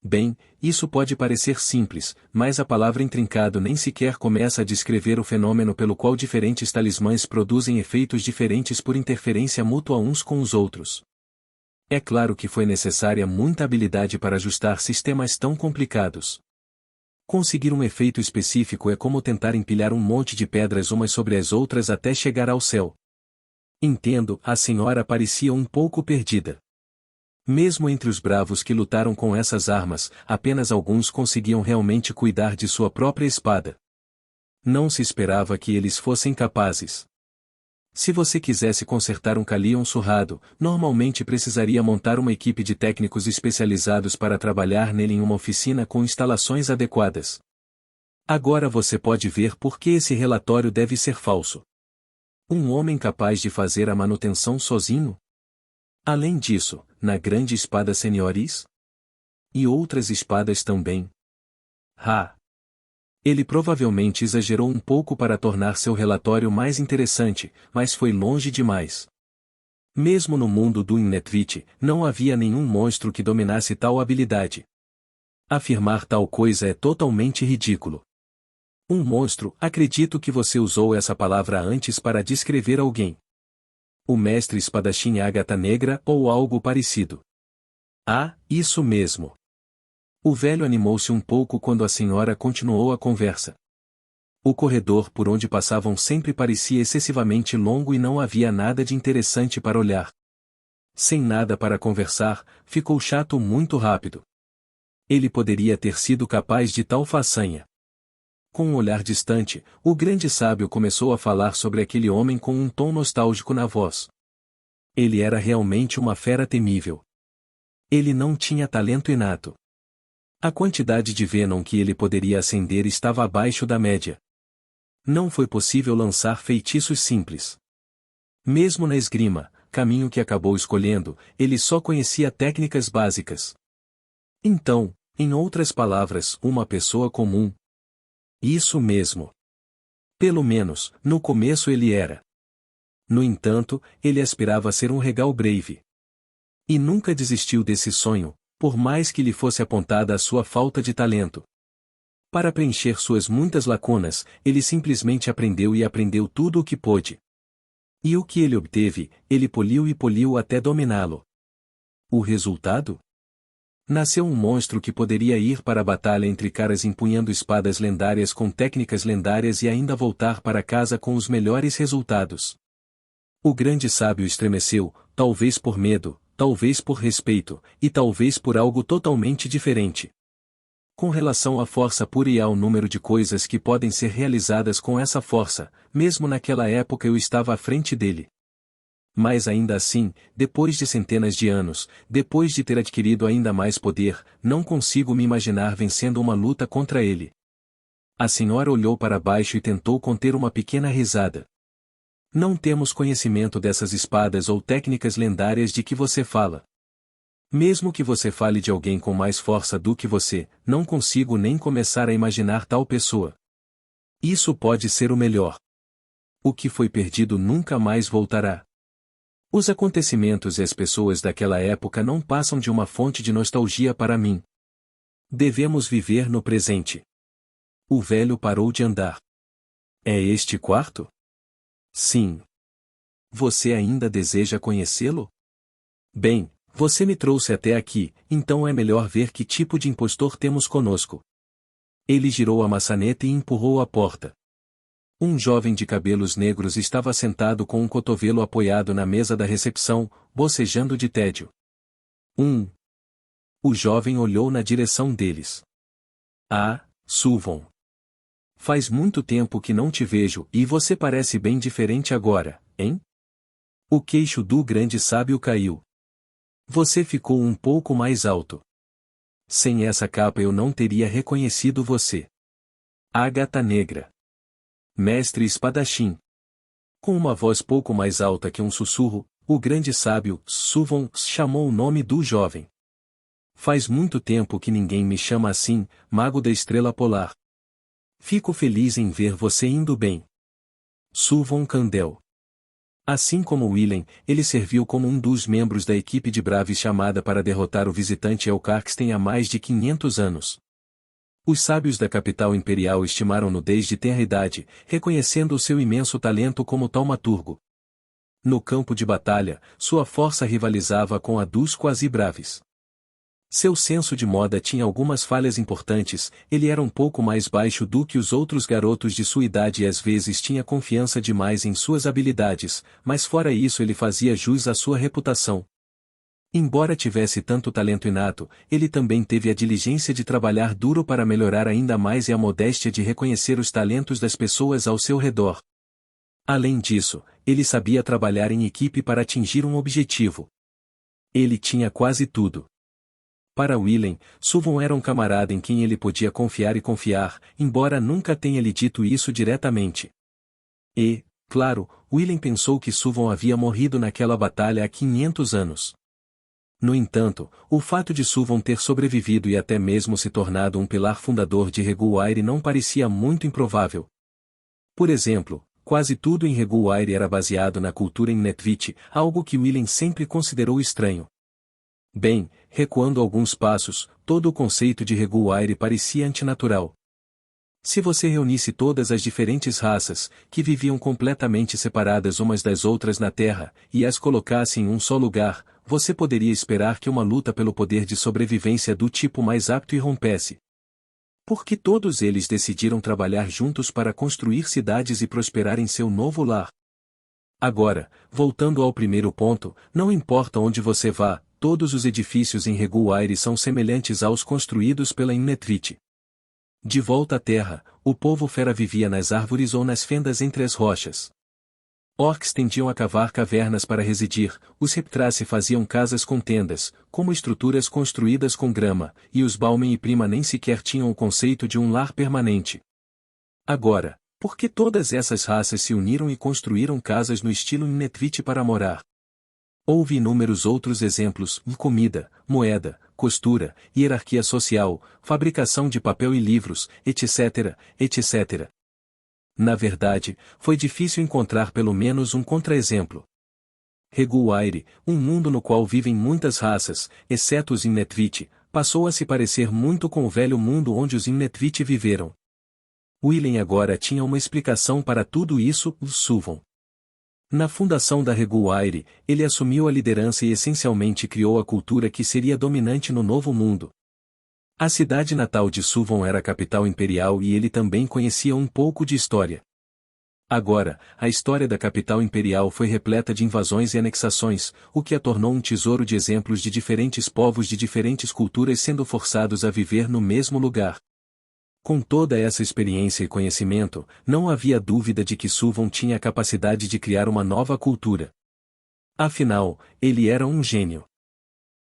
Bem, isso pode parecer simples, mas a palavra intrincado nem sequer começa a descrever o fenômeno pelo qual diferentes talismãs produzem efeitos diferentes por interferência mútua uns com os outros. É claro que foi necessária muita habilidade para ajustar sistemas tão complicados. Conseguir um efeito específico é como tentar empilhar um monte de pedras umas sobre as outras até chegar ao céu. Entendo, a senhora parecia um pouco perdida. Mesmo entre os bravos que lutaram com essas armas, apenas alguns conseguiam realmente cuidar de sua própria espada. Não se esperava que eles fossem capazes. Se você quisesse consertar um Kalion surrado, normalmente precisaria montar uma equipe de técnicos especializados para trabalhar nele em uma oficina com instalações adequadas. Agora você pode ver por que esse relatório deve ser falso. Um homem capaz de fazer a manutenção sozinho? Além disso, na grande espada Senioris? E outras espadas também. Ele provavelmente exagerou um pouco para tornar seu relatório mais interessante, mas foi longe demais. Mesmo no mundo do Innetvit, não havia nenhum monstro que dominasse tal habilidade. Afirmar tal coisa é totalmente ridículo. Um monstro, acredito que você usou essa palavra antes para descrever alguém. O mestre espadachim Ágata Negra ou algo parecido. Ah, isso mesmo. O velho animou-se um pouco quando a senhora continuou a conversa. O corredor por onde passavam sempre parecia excessivamente longo e não havia nada de interessante para olhar. Sem nada para conversar, ficou chato muito rápido. Ele poderia ter sido capaz de tal façanha. Com um olhar distante, o grande sábio começou a falar sobre aquele homem com um tom nostálgico na voz. Ele era realmente uma fera temível. Ele não tinha talento inato. A quantidade de Venom que ele poderia acender estava abaixo da média. Não foi possível lançar feitiços simples. Mesmo na esgrima, caminho que acabou escolhendo, ele só conhecia técnicas básicas. Então, em outras palavras, uma pessoa comum. Isso mesmo. Pelo menos, no começo ele era. No entanto, ele aspirava a ser um Regal Brave. E nunca desistiu desse sonho, por mais que lhe fosse apontada a sua falta de talento. Para preencher suas muitas lacunas, ele simplesmente aprendeu e aprendeu tudo o que pôde. E o que ele obteve, ele poliu e poliu até dominá-lo. O resultado? Nasceu um monstro que poderia ir para a batalha entre caras empunhando espadas lendárias com técnicas lendárias e ainda voltar para casa com os melhores resultados. O grande sábio estremeceu, talvez por medo, talvez por respeito, e talvez por algo totalmente diferente. Com relação à força pura e ao número de coisas que podem ser realizadas com essa força, mesmo naquela época eu estava à frente dele. Mas ainda assim, depois de centenas de anos, depois de ter adquirido ainda mais poder, não consigo me imaginar vencendo uma luta contra ele. A senhora olhou para baixo e tentou conter uma pequena risada. Não temos conhecimento dessas espadas ou técnicas lendárias de que você fala. Mesmo que você fale de alguém com mais força do que você, não consigo nem começar a imaginar tal pessoa. Isso pode ser o melhor. O que foi perdido nunca mais voltará. Os acontecimentos e as pessoas daquela época não passam de uma fonte de nostalgia para mim. Devemos viver no presente. O velho parou de andar. É este quarto? Sim. Você ainda deseja conhecê-lo? Bem, você me trouxe até aqui, então é melhor ver que tipo de impostor temos conosco. Ele girou a maçaneta e empurrou a porta. Um jovem de cabelos negros estava sentado com um cotovelo apoiado na mesa da recepção, bocejando de tédio. O jovem olhou na direção deles. Ah, Suvon. Faz muito tempo que não te vejo e você parece bem diferente agora, hein? O queixo do grande sábio caiu. Você ficou um pouco mais alto. Sem essa capa eu não teria reconhecido você. Ágata Negra. Mestre espadachim. Com uma voz pouco mais alta que um sussurro, o grande sábio, Suvon, chamou o nome do jovem. Faz muito tempo que ninguém me chama assim, mago da estrela polar. Fico feliz em ver você indo bem. Suvon Candel. Assim como Willem, ele serviu como um dos membros da equipe de Braves chamada para derrotar o visitante Elkarksten há mais de 500 anos. Os sábios da capital imperial estimaram-no desde tenra idade, reconhecendo o seu imenso talento como taumaturgo. No campo de batalha, sua força rivalizava com a dos quasi-braves. Seu senso de moda tinha algumas falhas importantes, ele era um pouco mais baixo do que os outros garotos de sua idade e às vezes tinha confiança demais em suas habilidades, mas fora isso ele fazia jus à sua reputação. Embora tivesse tanto talento inato, ele também teve a diligência de trabalhar duro para melhorar ainda mais e a modéstia de reconhecer os talentos das pessoas ao seu redor. Além disso, ele sabia trabalhar em equipe para atingir um objetivo. Ele tinha quase tudo. Para Willem, Suvon era um camarada em quem ele podia confiar, embora nunca tenha lhe dito isso diretamente. E, claro, Willem pensou que Suvon havia morrido naquela batalha há 500 anos. No entanto, o fato de Suvon ter sobrevivido e até mesmo se tornado um pilar fundador de Reguaire não parecia muito improvável. Por exemplo, quase tudo em Reguaire era baseado na cultura em Netvit, algo que Willem sempre considerou estranho. Bem, recuando alguns passos, todo o conceito de Reguaire parecia antinatural. Se você reunisse todas as diferentes raças, que viviam completamente separadas umas das outras na Terra, e as colocasse em um só lugar, você poderia esperar que uma luta pelo poder de sobrevivência do tipo mais apto irrompesse. Porque todos eles decidiram trabalhar juntos para construir cidades e prosperar em seu novo lar. Agora, voltando ao primeiro ponto, não importa onde você vá, todos os edifícios em Reguaire são semelhantes aos construídos pela Imnetvit. De volta à terra, o povo fera vivia nas árvores ou nas fendas entre as rochas. Orcs tendiam a cavar cavernas para residir, os Reptrace faziam casas com tendas, como estruturas construídas com grama, e os Balmen e Prima nem sequer tinham o conceito de um lar permanente. Agora, por que todas essas raças se uniram e construíram casas no estilo Imnetvit para morar? Houve inúmeros outros exemplos: comida, moeda, costura, hierarquia social, fabricação de papel e livros, etc., etc. Na verdade, foi difícil encontrar pelo menos um contra-exemplo. Reguaire, um mundo no qual vivem muitas raças, exceto os Imnetvit, passou a se parecer muito com o velho mundo onde os Imnetvit viveram. Willem agora tinha uma explicação para tudo isso: o Suvon. Na fundação da Reguaire, ele assumiu a liderança e essencialmente criou a cultura que seria dominante no Novo Mundo. A cidade natal de Suvon era a capital imperial e ele também conhecia um pouco de história. Agora, a história da capital imperial foi repleta de invasões e anexações, o que a tornou um tesouro de exemplos de diferentes povos de diferentes culturas sendo forçados a viver no mesmo lugar. Com toda essa experiência e conhecimento, não havia dúvida de que Suvon tinha a capacidade de criar uma nova cultura. Afinal, ele era um gênio.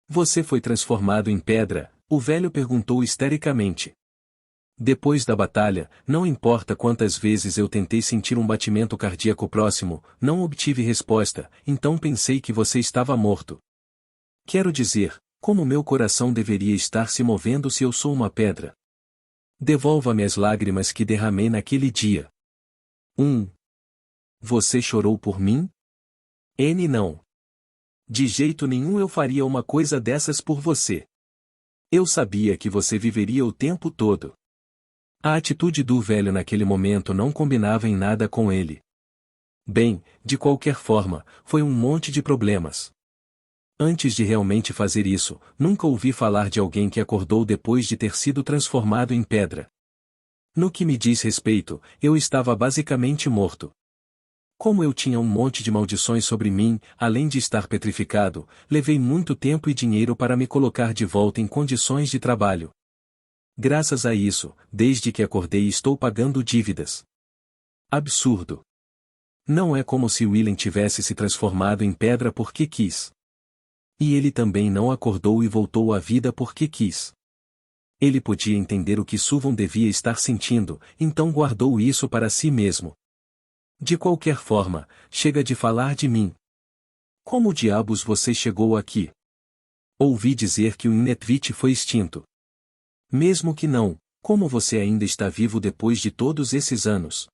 Você foi transformado em pedra? O velho perguntou histericamente. Depois da batalha, não importa quantas vezes eu tentei sentir um batimento cardíaco próximo, não obtive resposta, então pensei que você estava morto. Quero dizer, como meu coração deveria estar se movendo se eu sou uma pedra? Devolva-me as lágrimas que derramei naquele dia. Você chorou por mim? N não. De jeito nenhum eu faria uma coisa dessas por você. Eu sabia que você viveria o tempo todo. A atitude do velho naquele momento não combinava em nada com ele. Bem, de qualquer forma, foi um monte de problemas. Antes de realmente fazer isso, nunca ouvi falar de alguém que acordou depois de ter sido transformado em pedra. No que me diz respeito, eu estava basicamente morto. Como eu tinha um monte de maldições sobre mim, além de estar petrificado, levei muito tempo e dinheiro para me colocar de volta em condições de trabalho. Graças a isso, desde que acordei estou pagando dívidas. Absurdo. Não é como se Willem tivesse se transformado em pedra porque quis. E ele também não acordou e voltou à vida porque quis. Ele podia entender o que Suvon devia estar sentindo, então guardou isso para si mesmo. De qualquer forma, chega de falar de mim. Como diabos você chegou aqui? Ouvi dizer que o Inetvit foi extinto. Mesmo que não, como você ainda está vivo depois de todos esses anos?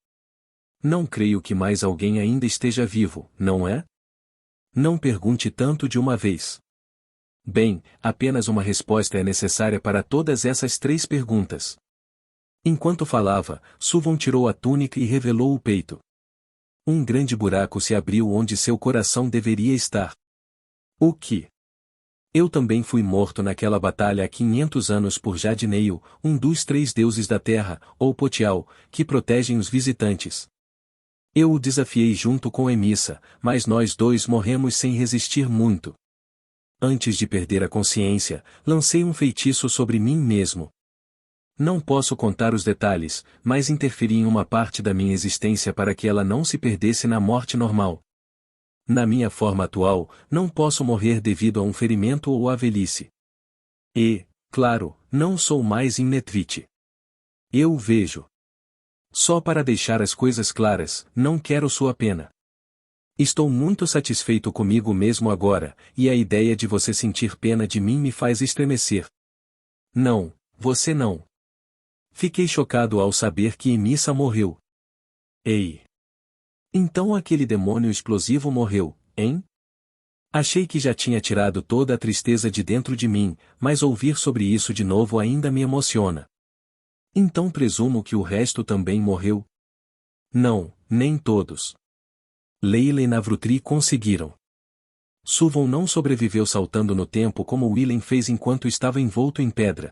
Não creio que mais alguém ainda esteja vivo, não é? Não pergunte tanto de uma vez. Bem, apenas uma resposta é necessária para todas essas 3 perguntas. Enquanto falava, Suvon tirou a túnica e revelou o peito. Um grande buraco se abriu onde seu coração deveria estar. O que? Eu também fui morto naquela batalha há 500 anos por Jadneil, um dos 3 deuses da terra, ou Potial, que protegem os visitantes. Eu o desafiei junto com Emissa, mas nós dois morremos sem resistir muito. Antes de perder a consciência, lancei um feitiço sobre mim mesmo. Não posso contar os detalhes, mas interferi em uma parte da minha existência para que ela não se perdesse na morte normal. Na minha forma atual, não posso morrer devido a um ferimento ou à velhice. E, claro, não sou mais Inetvit. Eu o vejo. Só para deixar as coisas claras, não quero sua pena. Estou muito satisfeito comigo mesmo agora, e a ideia de você sentir pena de mim me faz estremecer. Não, você não. Fiquei chocado ao saber que Emissa morreu. Ei! Então aquele demônio explosivo morreu, hein? Achei que já tinha tirado toda a tristeza de dentro de mim, mas ouvir sobre isso de novo ainda me emociona. Então presumo que o resto também morreu? Não, nem todos. Leila e Navrutri conseguiram. Suvon não sobreviveu saltando no tempo como Willem fez enquanto estava envolto em pedra.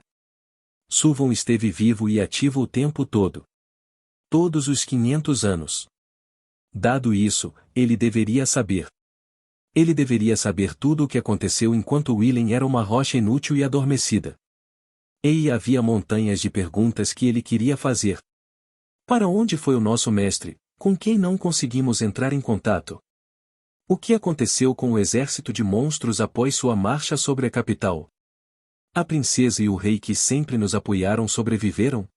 Suvon esteve vivo e ativo o tempo todo. Todos os 500 anos. Dado isso, ele deveria saber. Ele deveria saber tudo o que aconteceu enquanto Willem era uma rocha inútil e adormecida. E havia montanhas de perguntas que ele queria fazer. Para onde foi o nosso mestre, com quem não conseguimos entrar em contato? O que aconteceu com o exército de monstros após sua marcha sobre a capital? A princesa e o rei que sempre nos apoiaram sobreviveram?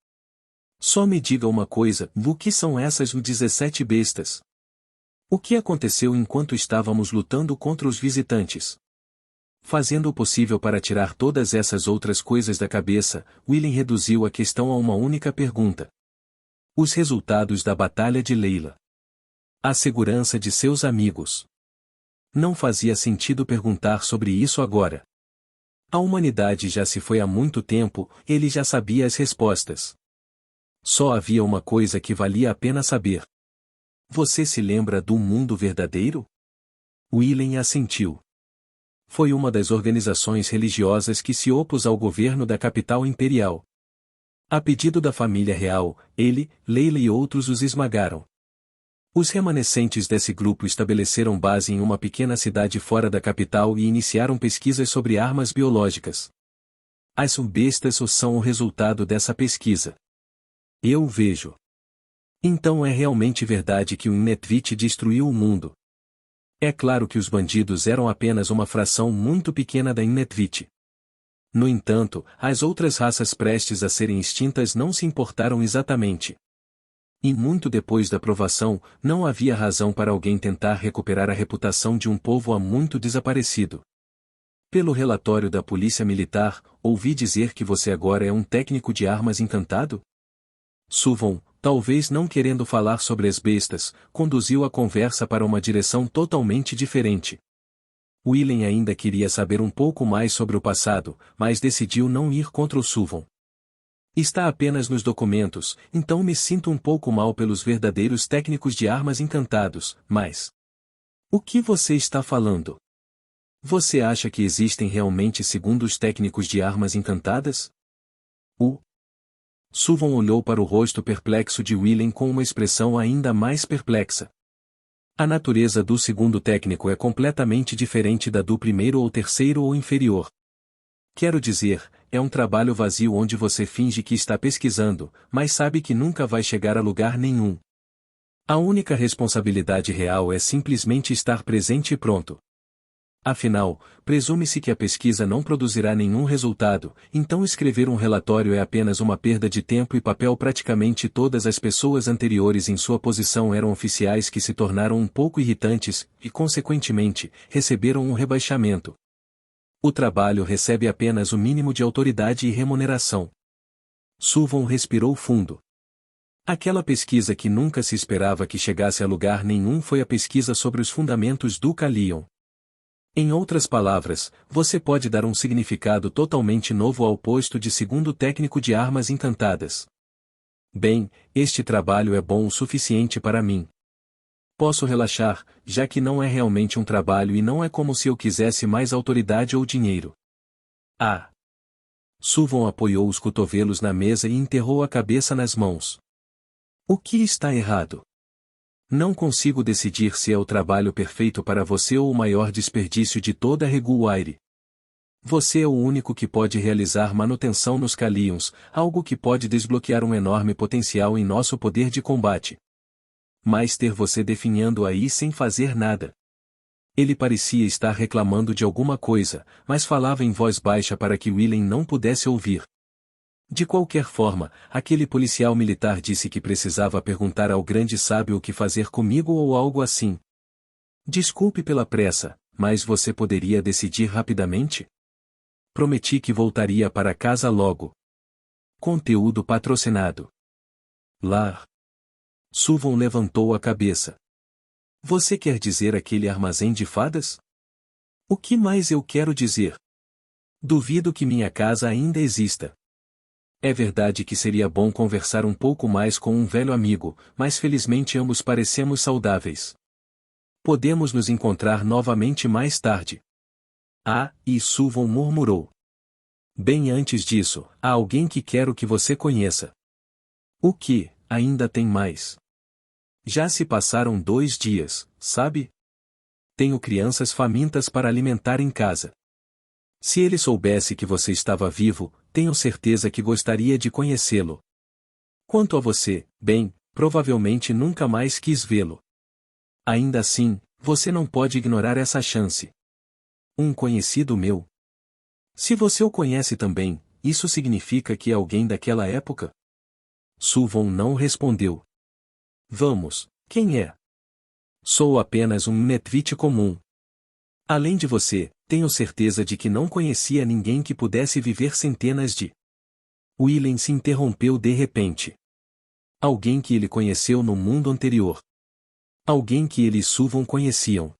Só me diga uma coisa, o que são essas 17 bestas? O que aconteceu enquanto estávamos lutando contra os visitantes? Fazendo o possível para tirar todas essas outras coisas da cabeça, Willem reduziu a questão a uma única pergunta. Os resultados da Batalha de Leila. A segurança de seus amigos. Não fazia sentido perguntar sobre isso agora. A humanidade já se foi há muito tempo, ele já sabia as respostas. Só havia uma coisa que valia a pena saber. Você se lembra do mundo verdadeiro? Willem assentiu. Foi uma das organizações religiosas que se opôs ao governo da capital imperial. A pedido da família real, ele, Leila e outros os esmagaram. Os remanescentes desse grupo estabeleceram base em uma pequena cidade fora da capital e iniciaram pesquisas sobre armas biológicas. As bestas são o resultado dessa pesquisa. Eu vejo. Então é realmente verdade que o Inetvit destruiu o mundo. É claro que os bandidos eram apenas uma fração muito pequena da Inetvit. No entanto, as outras raças prestes a serem extintas não se importaram exatamente. E muito depois da provação, não havia razão para alguém tentar recuperar a reputação de um povo há muito desaparecido. Pelo relatório da Polícia Militar, ouvi dizer que você agora é um técnico de armas encantado? Suvon, talvez não querendo falar sobre as bestas, conduziu a conversa para uma direção totalmente diferente. Willen ainda queria saber um pouco mais sobre o passado, mas decidiu não ir contra o Suvon. Está apenas nos documentos, então me sinto um pouco mal pelos verdadeiros técnicos de armas encantados, mas... O que você está falando? Você acha que existem realmente segundos técnicos de armas encantadas? Suvon olhou para o rosto perplexo de Willen com uma expressão ainda mais perplexa. A natureza do segundo técnico é completamente diferente da do primeiro ou terceiro ou inferior. Quero dizer, é um trabalho vazio onde você finge que está pesquisando, mas sabe que nunca vai chegar a lugar nenhum. A única responsabilidade real é simplesmente estar presente e pronto. Afinal, presume-se que a pesquisa não produzirá nenhum resultado, então escrever um relatório é apenas uma perda de tempo e papel. Praticamente todas as pessoas anteriores em sua posição eram oficiais que se tornaram um pouco irritantes, e consequentemente, receberam um rebaixamento. O trabalho recebe apenas o mínimo de autoridade e remuneração. Suvon respirou fundo. Aquela pesquisa que nunca se esperava que chegasse a lugar nenhum foi a pesquisa sobre os fundamentos do Kalion. Em outras palavras, você pode dar um significado totalmente novo ao posto de segundo técnico de armas encantadas. Bem, este trabalho é bom o suficiente para mim. Posso relaxar, já que não é realmente um trabalho e não é como se eu quisesse mais autoridade ou dinheiro. Ah! Suvon apoiou os cotovelos na mesa e enterrou a cabeça nas mãos. O que está errado? Não consigo decidir se é o trabalho perfeito para você ou o maior desperdício de toda a Reguaire. Você é o único que pode realizar manutenção nos Kalions, algo que pode desbloquear um enorme potencial em nosso poder de combate. Mas ter você definhando aí sem fazer nada. Ele parecia estar reclamando de alguma coisa, mas falava em voz baixa para que Willen não pudesse ouvir. De qualquer forma, aquele policial militar disse que precisava perguntar ao grande sábio o que fazer comigo ou algo assim. Desculpe pela pressa, mas você poderia decidir rapidamente? Prometi que voltaria para casa logo. Conteúdo patrocinado. Lar. Suvon levantou a cabeça. Você quer dizer aquele armazém de fadas? O que mais eu quero dizer? Duvido que minha casa ainda exista. É verdade que seria bom conversar um pouco mais com um velho amigo, mas felizmente ambos parecemos saudáveis. Podemos nos encontrar novamente mais tarde. Ah, e Suvon murmurou. Bem antes disso, há alguém que quero que você conheça. O que, ainda tem mais? Já se passaram 2 dias, sabe? Tenho crianças famintas para alimentar em casa. Se ele soubesse que você estava vivo, tenho certeza que gostaria de conhecê-lo. Quanto a você, bem, provavelmente nunca mais quis vê-lo. Ainda assim, você não pode ignorar essa chance. Um conhecido meu. Se você o conhece também, isso significa que é alguém daquela época? Suvon não respondeu. Vamos, quem é? Sou apenas um Netvit comum. Além de você, tenho certeza de que não conhecia ninguém que pudesse viver centenas de... Willen se interrompeu de repente. Alguém que ele conheceu no mundo anterior. Alguém que ele e Suvon conheciam.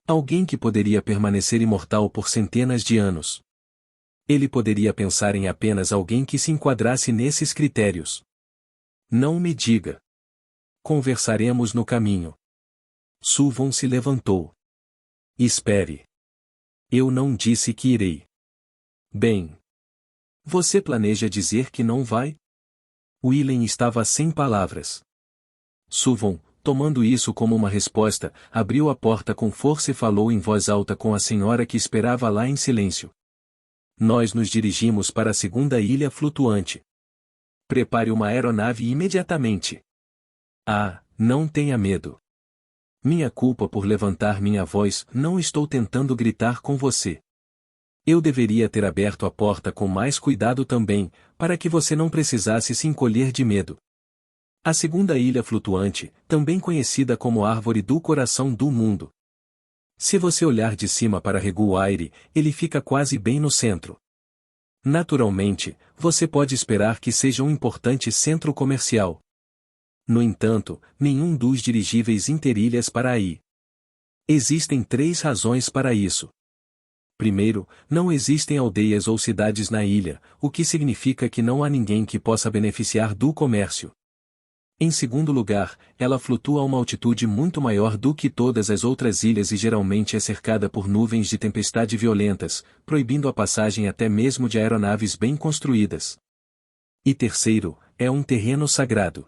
Alguém que poderia permanecer imortal por centenas de anos. Ele poderia pensar em apenas alguém que se enquadrasse nesses critérios. Não me diga. Conversaremos no caminho. Suvon se levantou. Espere. Eu não disse que irei. Bem. Você planeja dizer que não vai? Willen estava sem palavras. Suvon, tomando isso como uma resposta, abriu a porta com força e falou em voz alta com a senhora que esperava lá em silêncio. Nós nos dirigimos para a segunda ilha flutuante. Prepare uma aeronave imediatamente. Ah, não tenha medo. Minha culpa por levantar minha voz, não estou tentando gritar com você. Eu deveria ter aberto a porta com mais cuidado também, para que você não precisasse se encolher de medo. A segunda ilha flutuante, também conhecida como Árvore do Coração do Mundo. Se você olhar de cima para Reguaire, ele fica quase bem no centro. Naturalmente, você pode esperar que seja um importante centro comercial. No entanto, nenhum dos dirigíveis interilhas para aí. Existem 3 razões para isso. Primeiro, não existem aldeias ou cidades na ilha, o que significa que não há ninguém que possa beneficiar do comércio. Em segundo lugar, ela flutua a uma altitude muito maior do que todas as outras ilhas e geralmente é cercada por nuvens de tempestade violentas, proibindo a passagem até mesmo de aeronaves bem construídas. E terceiro, é um terreno sagrado.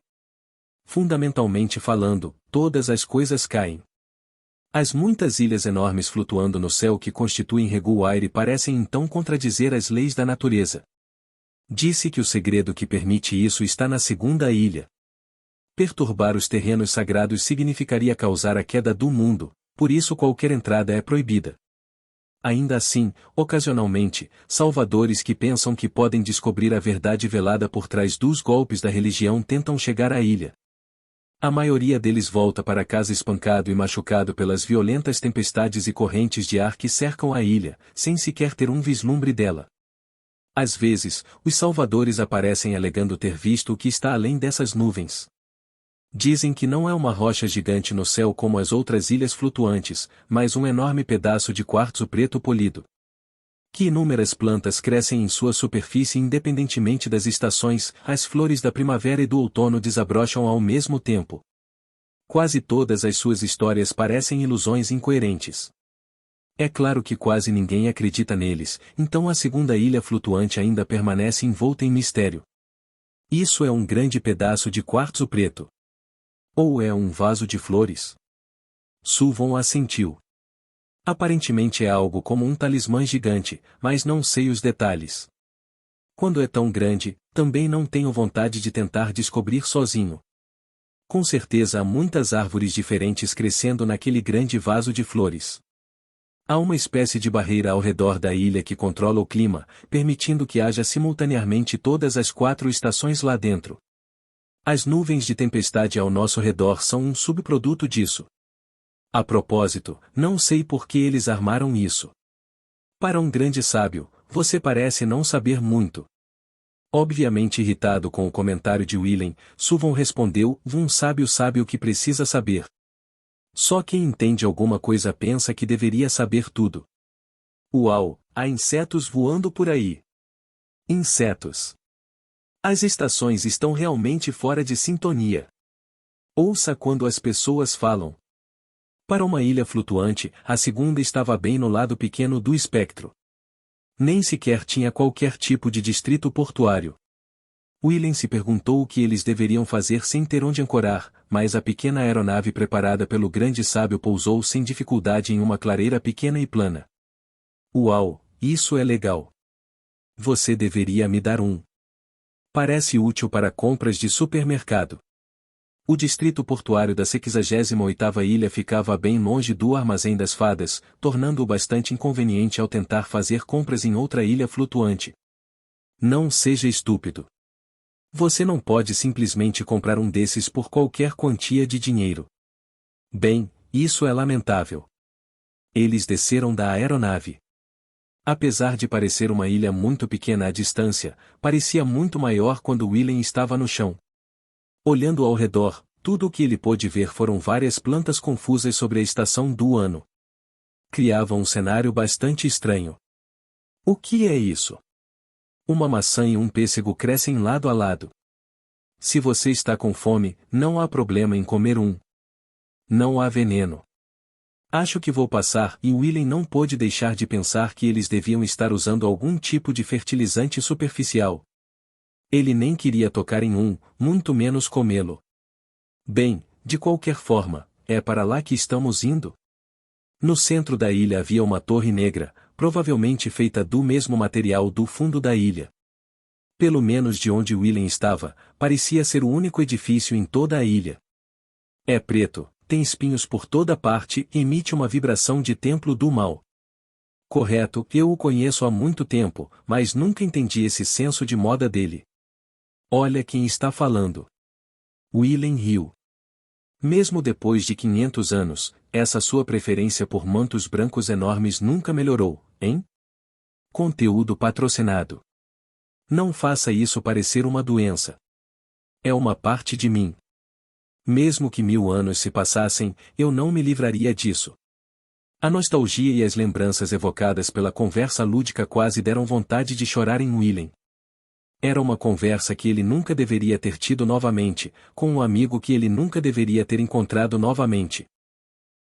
Fundamentalmente falando, todas as coisas caem. As muitas ilhas enormes flutuando no céu que constituem Reguaire parecem então contradizer as leis da natureza. Disse que o segredo que permite isso está na segunda ilha. Perturbar os terrenos sagrados significaria causar a queda do mundo, por isso qualquer entrada é proibida. Ainda assim, ocasionalmente, salvadores que pensam que podem descobrir a verdade velada por trás dos golpes da religião tentam chegar à ilha. A maioria deles volta para casa espancado e machucado pelas violentas tempestades e correntes de ar que cercam a ilha, sem sequer ter um vislumbre dela. Às vezes, os salvadores aparecem alegando ter visto o que está além dessas nuvens. Dizem que não é uma rocha gigante no céu como as outras ilhas flutuantes, mas um enorme pedaço de quartzo preto polido. Que inúmeras plantas crescem em sua superfície independentemente das estações, as flores da primavera e do outono desabrocham ao mesmo tempo. Quase todas as suas histórias parecem ilusões incoerentes. É claro que quase ninguém acredita neles, então a segunda ilha flutuante ainda permanece envolta em mistério. Isso é um grande pedaço de quartzo preto. Ou é um vaso de flores? Suvon assentiu. Aparentemente é algo como um talismã gigante, mas não sei os detalhes. Quando é tão grande, também não tenho vontade de tentar descobrir sozinho. Com certeza há muitas árvores diferentes crescendo naquele grande vaso de flores. Há uma espécie de barreira ao redor da ilha que controla o clima, permitindo que haja simultaneamente todas as 4 estações lá dentro. As nuvens de tempestade ao nosso redor são um subproduto disso. A propósito, não sei por que eles armaram isso. Para um grande sábio, você parece não saber muito. Obviamente irritado com o comentário de Willem, Suvon respondeu: um sábio sabe o que precisa saber. Só quem entende alguma coisa pensa que deveria saber tudo. Uau, há insetos voando por aí. Insetos. As estações estão realmente fora de sintonia. Ouça quando as pessoas falam. Para uma ilha flutuante, a segunda estava bem no lado pequeno do espectro. Nem sequer tinha qualquer tipo de distrito portuário. Willem se perguntou o que eles deveriam fazer sem ter onde ancorar, mas a pequena aeronave preparada pelo grande sábio pousou sem dificuldade em uma clareira pequena e plana. Uau, isso é legal. Você deveria me dar um. Parece útil para compras de supermercado. O distrito portuário da 68ª ilha ficava bem longe do Armazém das Fadas, tornando-o bastante inconveniente ao tentar fazer compras em outra ilha flutuante. Não seja estúpido. Você não pode simplesmente comprar um desses por qualquer quantia de dinheiro. Bem, isso é lamentável. Eles desceram da aeronave. Apesar de parecer uma ilha muito pequena à distância, parecia muito maior quando Willem estava no chão. Olhando ao redor, tudo o que ele pôde ver foram várias plantas confusas sobre a estação do ano. Criavam um cenário bastante estranho. O que é isso? Uma maçã e um pêssego crescem lado a lado. Se você está com fome, não há problema em comer um. Não há veneno. Acho que vou passar, e Willem não pôde deixar de pensar que eles deviam estar usando algum tipo de fertilizante superficial. Ele nem queria tocar em um, muito menos comê-lo. Bem, De qualquer forma, é para lá que estamos indo? No centro da ilha havia uma torre negra, provavelmente feita do mesmo material do fundo da ilha. Pelo menos de onde Willem estava, parecia ser o único edifício em toda a ilha. É preto, tem espinhos por toda parte e emite uma vibração de templo do mal. Correto, eu o conheço há muito tempo, mas nunca entendi esse senso de moda dele. Olha quem está falando. Willem riu. Mesmo depois de 500 anos, essa sua preferência por mantos brancos enormes nunca melhorou, hein? Conteúdo patrocinado. Não faça isso parecer uma doença. É uma parte de mim. Mesmo que 1000 anos se passassem, eu não me livraria disso. A nostalgia e as lembranças evocadas pela conversa lúdica quase deram vontade de chorar em Willem. Era uma conversa que ele nunca deveria ter tido novamente, com um amigo que ele nunca deveria ter encontrado novamente.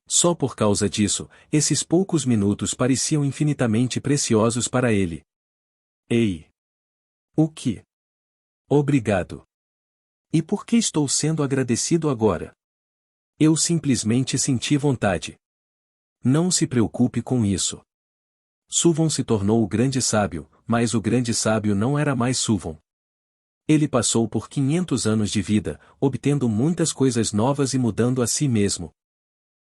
Só por causa disso, esses poucos minutos pareciam infinitamente preciosos para ele. Ei! O que? Obrigado. E por que estou sendo agradecido agora? Eu simplesmente senti vontade. Não se preocupe com isso. Suvon se tornou o grande sábio, mas o grande sábio não era mais Suvon. Ele passou por 500 anos de vida, obtendo muitas coisas novas e mudando a si mesmo.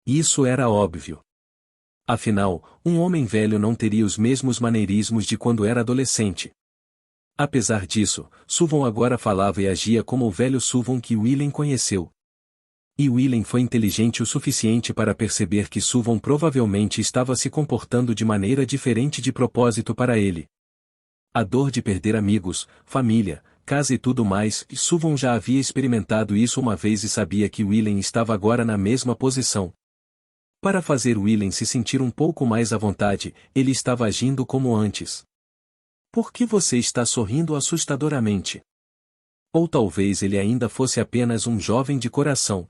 Isso era óbvio. Afinal, um homem velho não teria os mesmos maneirismos de quando era adolescente. Apesar disso, Suvon agora falava e agia como o velho Suvon que Willem conheceu. E Willem foi inteligente o suficiente para perceber que Suvon provavelmente estava se comportando de maneira diferente de propósito para ele. A dor de perder amigos, família, casa e tudo mais, Suvon já havia experimentado isso uma vez e sabia que Willem estava agora na mesma posição. Para fazer Willem se sentir um pouco mais à vontade, ele estava agindo como antes. Por que você está sorrindo assustadoramente? Ou talvez ele ainda fosse apenas um jovem de coração.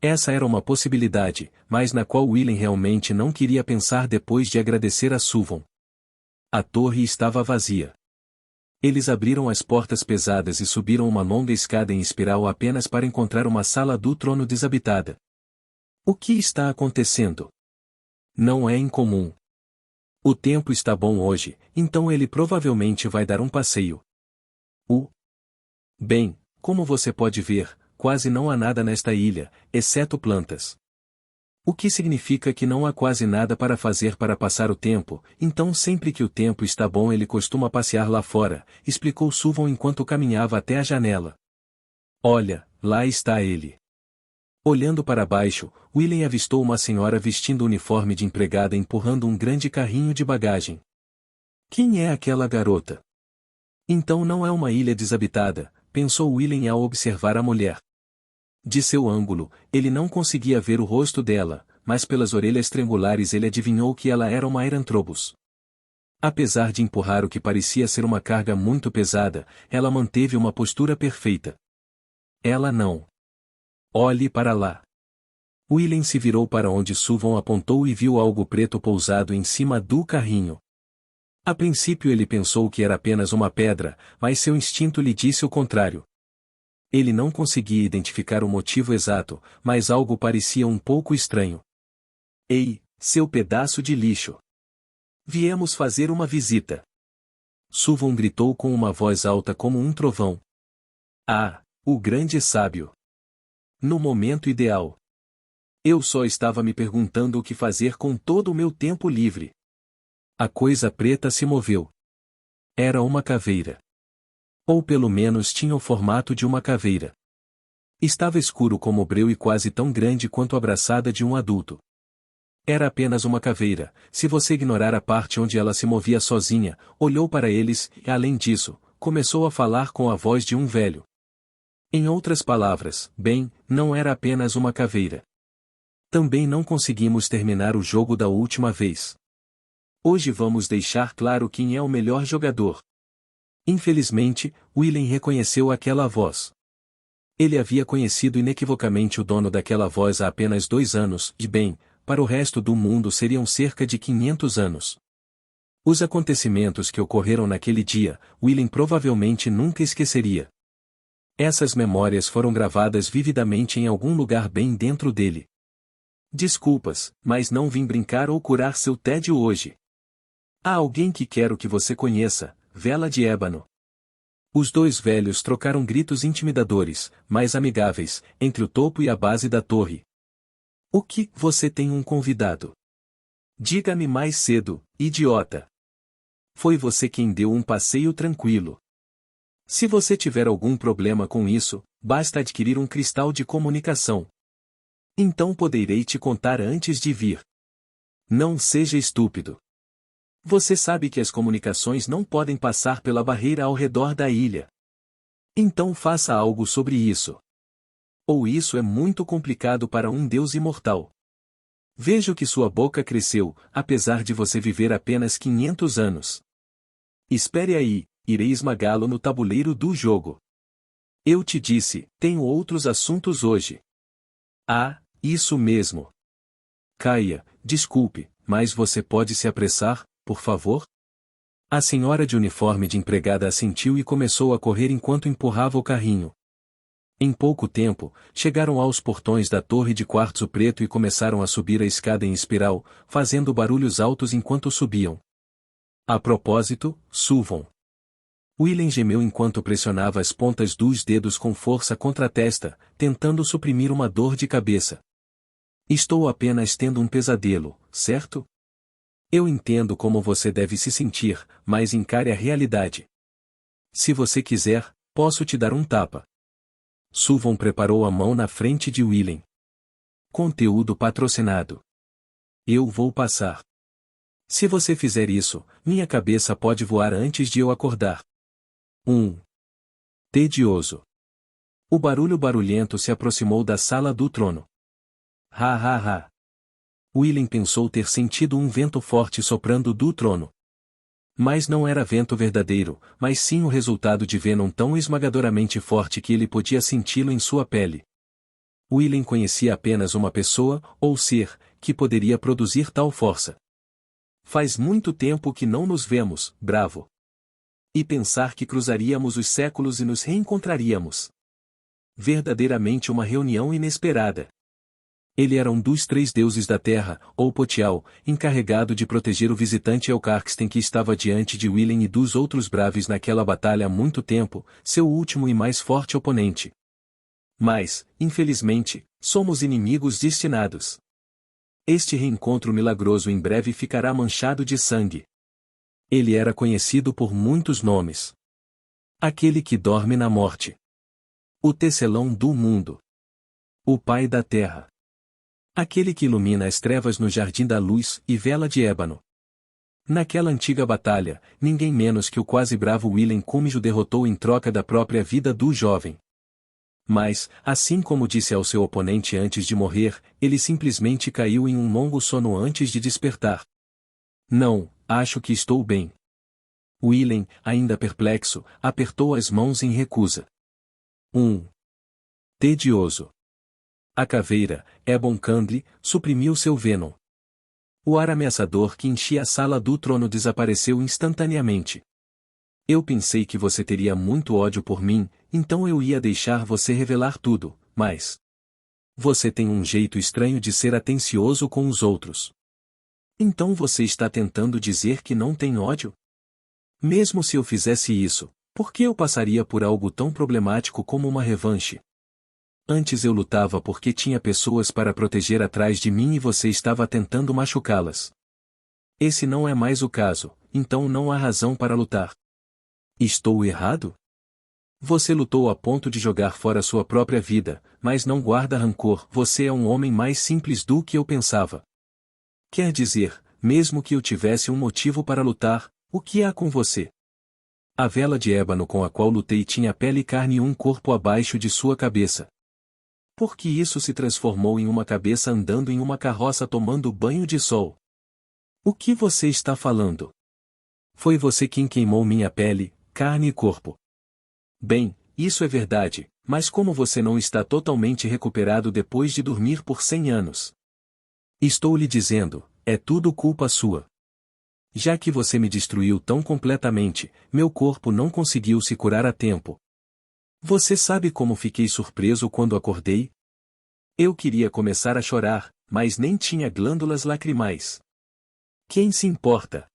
Essa era uma possibilidade, mas na qual Willem realmente não queria pensar depois de agradecer a Suvon. A torre estava vazia. Eles abriram as portas pesadas e subiram uma longa escada em espiral apenas para encontrar uma sala do trono desabitada. O que está acontecendo? Não é incomum. O tempo está bom hoje, então ele provavelmente vai dar um passeio. Bem, como você pode ver, quase não há nada nesta ilha, exceto plantas. O que significa que não há quase nada para fazer para passar o tempo, então sempre que o tempo está bom ele costuma passear lá fora, explicou Suvon enquanto caminhava até a janela. Olha, lá está ele. Olhando para baixo, Willem avistou uma senhora vestindo o uniforme de empregada empurrando um grande carrinho de bagagem. Quem é aquela garota? Então não é uma ilha desabitada, pensou Willem ao observar a mulher. De seu ângulo, ele não conseguia ver o rosto dela, mas pelas orelhas triangulares ele adivinhou que ela era uma Erantrobus. Apesar de empurrar o que parecia ser uma carga muito pesada, ela manteve uma postura perfeita. Ela não. Olhe para lá. Willem se virou para onde Suvon apontou e viu algo preto pousado em cima do carrinho. A princípio ele pensou que era apenas uma pedra, mas seu instinto lhe disse o contrário. Ele não conseguia identificar o motivo exato, mas algo parecia um pouco estranho. Ei, seu pedaço de lixo! Viemos fazer uma visita. Suvon gritou com uma voz alta como um trovão. Ah, o grande sábio! No momento ideal. Eu só estava me perguntando o que fazer com todo o meu tempo livre. A coisa preta se moveu. Era uma caveira. Ou pelo menos tinha o formato de uma caveira. Estava escuro como breu e quase tão grande quanto a braçada de um adulto. Era apenas uma caveira, se você ignorar a parte onde ela se movia sozinha, olhou para eles e, além disso, começou a falar com a voz de um velho. Em outras palavras, bem, não era apenas uma caveira. Também não conseguimos terminar o jogo da última vez. Hoje vamos deixar claro quem é o melhor jogador. Infelizmente, Willem reconheceu aquela voz. Ele havia conhecido inequivocamente o dono daquela voz há apenas 2 anos, e bem, para o resto do mundo seriam cerca de 500 anos. Os acontecimentos que ocorreram naquele dia, Willem provavelmente nunca esqueceria. Essas memórias foram gravadas vividamente em algum lugar bem dentro dele. Desculpas, mas não vim brincar ou curar seu tédio hoje. Há alguém que quero que você conheça, Vela de Ébano. Os dois velhos trocaram gritos intimidadores, mas amigáveis, entre o topo e a base da torre. O que? Você tem um convidado? Diga-me mais cedo, idiota. Foi você quem deu um passeio tranquilo. Se você tiver algum problema com isso, basta adquirir um cristal de comunicação. Então poderei te contar antes de vir. Não seja estúpido. Você sabe que as comunicações não podem passar pela barreira ao redor da ilha. Então faça algo sobre isso. Ou isso é muito complicado para um deus imortal. Vejo que sua boca cresceu, apesar de você viver apenas 500 anos. Espere aí, irei esmagá-lo no tabuleiro do jogo. Eu te disse, tenho outros assuntos hoje. Ah, isso mesmo. Caia, desculpe, mas você pode se apressar, por favor? A senhora de uniforme de empregada assentiu e começou a correr enquanto empurrava o carrinho. Em pouco tempo, chegaram aos portões da torre de quartzo preto e começaram a subir a escada em espiral, fazendo barulhos altos enquanto subiam. A propósito, suvam. William gemeu enquanto pressionava as pontas dos dedos com força contra a testa, tentando suprimir uma dor de cabeça. Estou apenas tendo um pesadelo, certo? Eu entendo como você deve se sentir, mas encare a realidade. Se você quiser, posso te dar um tapa. Suvon preparou a mão na frente de William. Conteúdo patrocinado. Eu vou passar. Se você fizer isso, minha cabeça pode voar antes de eu acordar. 1. Tedioso. O barulho barulhento se aproximou da sala do trono. Ha ha ha. William pensou ter sentido um vento forte soprando do trono. Mas não era vento verdadeiro, mas sim o resultado de Venom tão esmagadoramente forte que ele podia senti-lo em sua pele. William conhecia apenas uma pessoa, ou ser, que poderia produzir tal força. Faz muito tempo que não nos vemos, Bravo. E pensar que cruzaríamos os séculos e nos reencontraríamos. Verdadeiramente uma reunião inesperada. Ele era um dos 3 deuses da Terra, ou Potial, encarregado de proteger o visitante Elcarxten que estava diante de William e dos outros Braves naquela batalha há muito tempo, seu último e mais forte oponente. Mas, infelizmente, somos inimigos destinados. Este reencontro milagroso em breve ficará manchado de sangue. Ele era conhecido por muitos nomes. Aquele que dorme na morte. O tecelão do mundo. O pai da terra. Aquele que ilumina as trevas no jardim da luz e Vela de Ébano. Naquela antiga batalha, ninguém menos que o quase bravo William Cummings o derrotou em troca da própria vida do jovem. Mas, assim como disse ao seu oponente antes de morrer, ele simplesmente caiu em um longo sono antes de despertar. Não, acho que estou bem. William, ainda perplexo, apertou as mãos em recusa. 1. Tedioso. A caveira, Ebon Candle, suprimiu seu Venom. O ar ameaçador que enchia a sala do trono desapareceu instantaneamente. Eu pensei que você teria muito ódio por mim, então eu ia deixar você revelar tudo, mas... Você tem um jeito estranho de ser atencioso com os outros. Então você está tentando dizer que não tem ódio? Mesmo se eu fizesse isso, por que eu passaria por algo tão problemático como uma revanche? Antes eu lutava porque tinha pessoas para proteger atrás de mim e você estava tentando machucá-las. Esse não é mais o caso, então não há razão para lutar. Estou errado? Você lutou a ponto de jogar fora sua própria vida, mas não guarda rancor. Você é um homem mais simples do que eu pensava. Quer dizer, mesmo que eu tivesse um motivo para lutar, o que há com você? A vela de ébano com a qual lutei tinha pele e carne e um corpo abaixo de sua cabeça. Por que isso se transformou em uma cabeça andando em uma carroça tomando banho de sol? O que você está falando? Foi você quem queimou minha pele, carne e corpo. Bem, isso é verdade, mas como você não está totalmente recuperado depois de dormir por 100 anos? Estou lhe dizendo, é tudo culpa sua. Já que você me destruiu tão completamente, meu corpo não conseguiu se curar a tempo. Você sabe como fiquei surpreso quando acordei? Eu queria começar a chorar, mas nem tinha glândulas lacrimais. Quem se importa?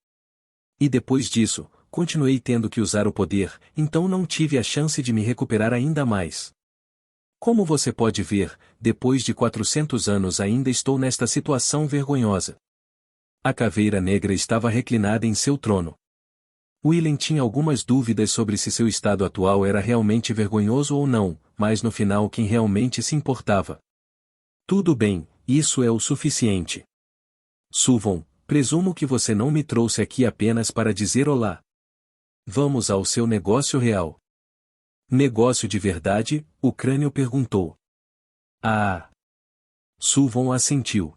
E depois disso, continuei tendo que usar o poder, então não tive a chance de me recuperar ainda mais. Como você pode ver, depois de 400 anos ainda estou nesta situação vergonhosa. A caveira negra estava reclinada em seu trono. Willem tinha algumas dúvidas sobre se seu estado atual era realmente vergonhoso ou não, mas no final quem realmente se importava. Tudo bem, isso é o suficiente. Suvon, presumo que você não me trouxe aqui apenas para dizer olá. Vamos ao seu negócio real. Negócio de verdade? O crânio perguntou. Ah! Suvon assentiu.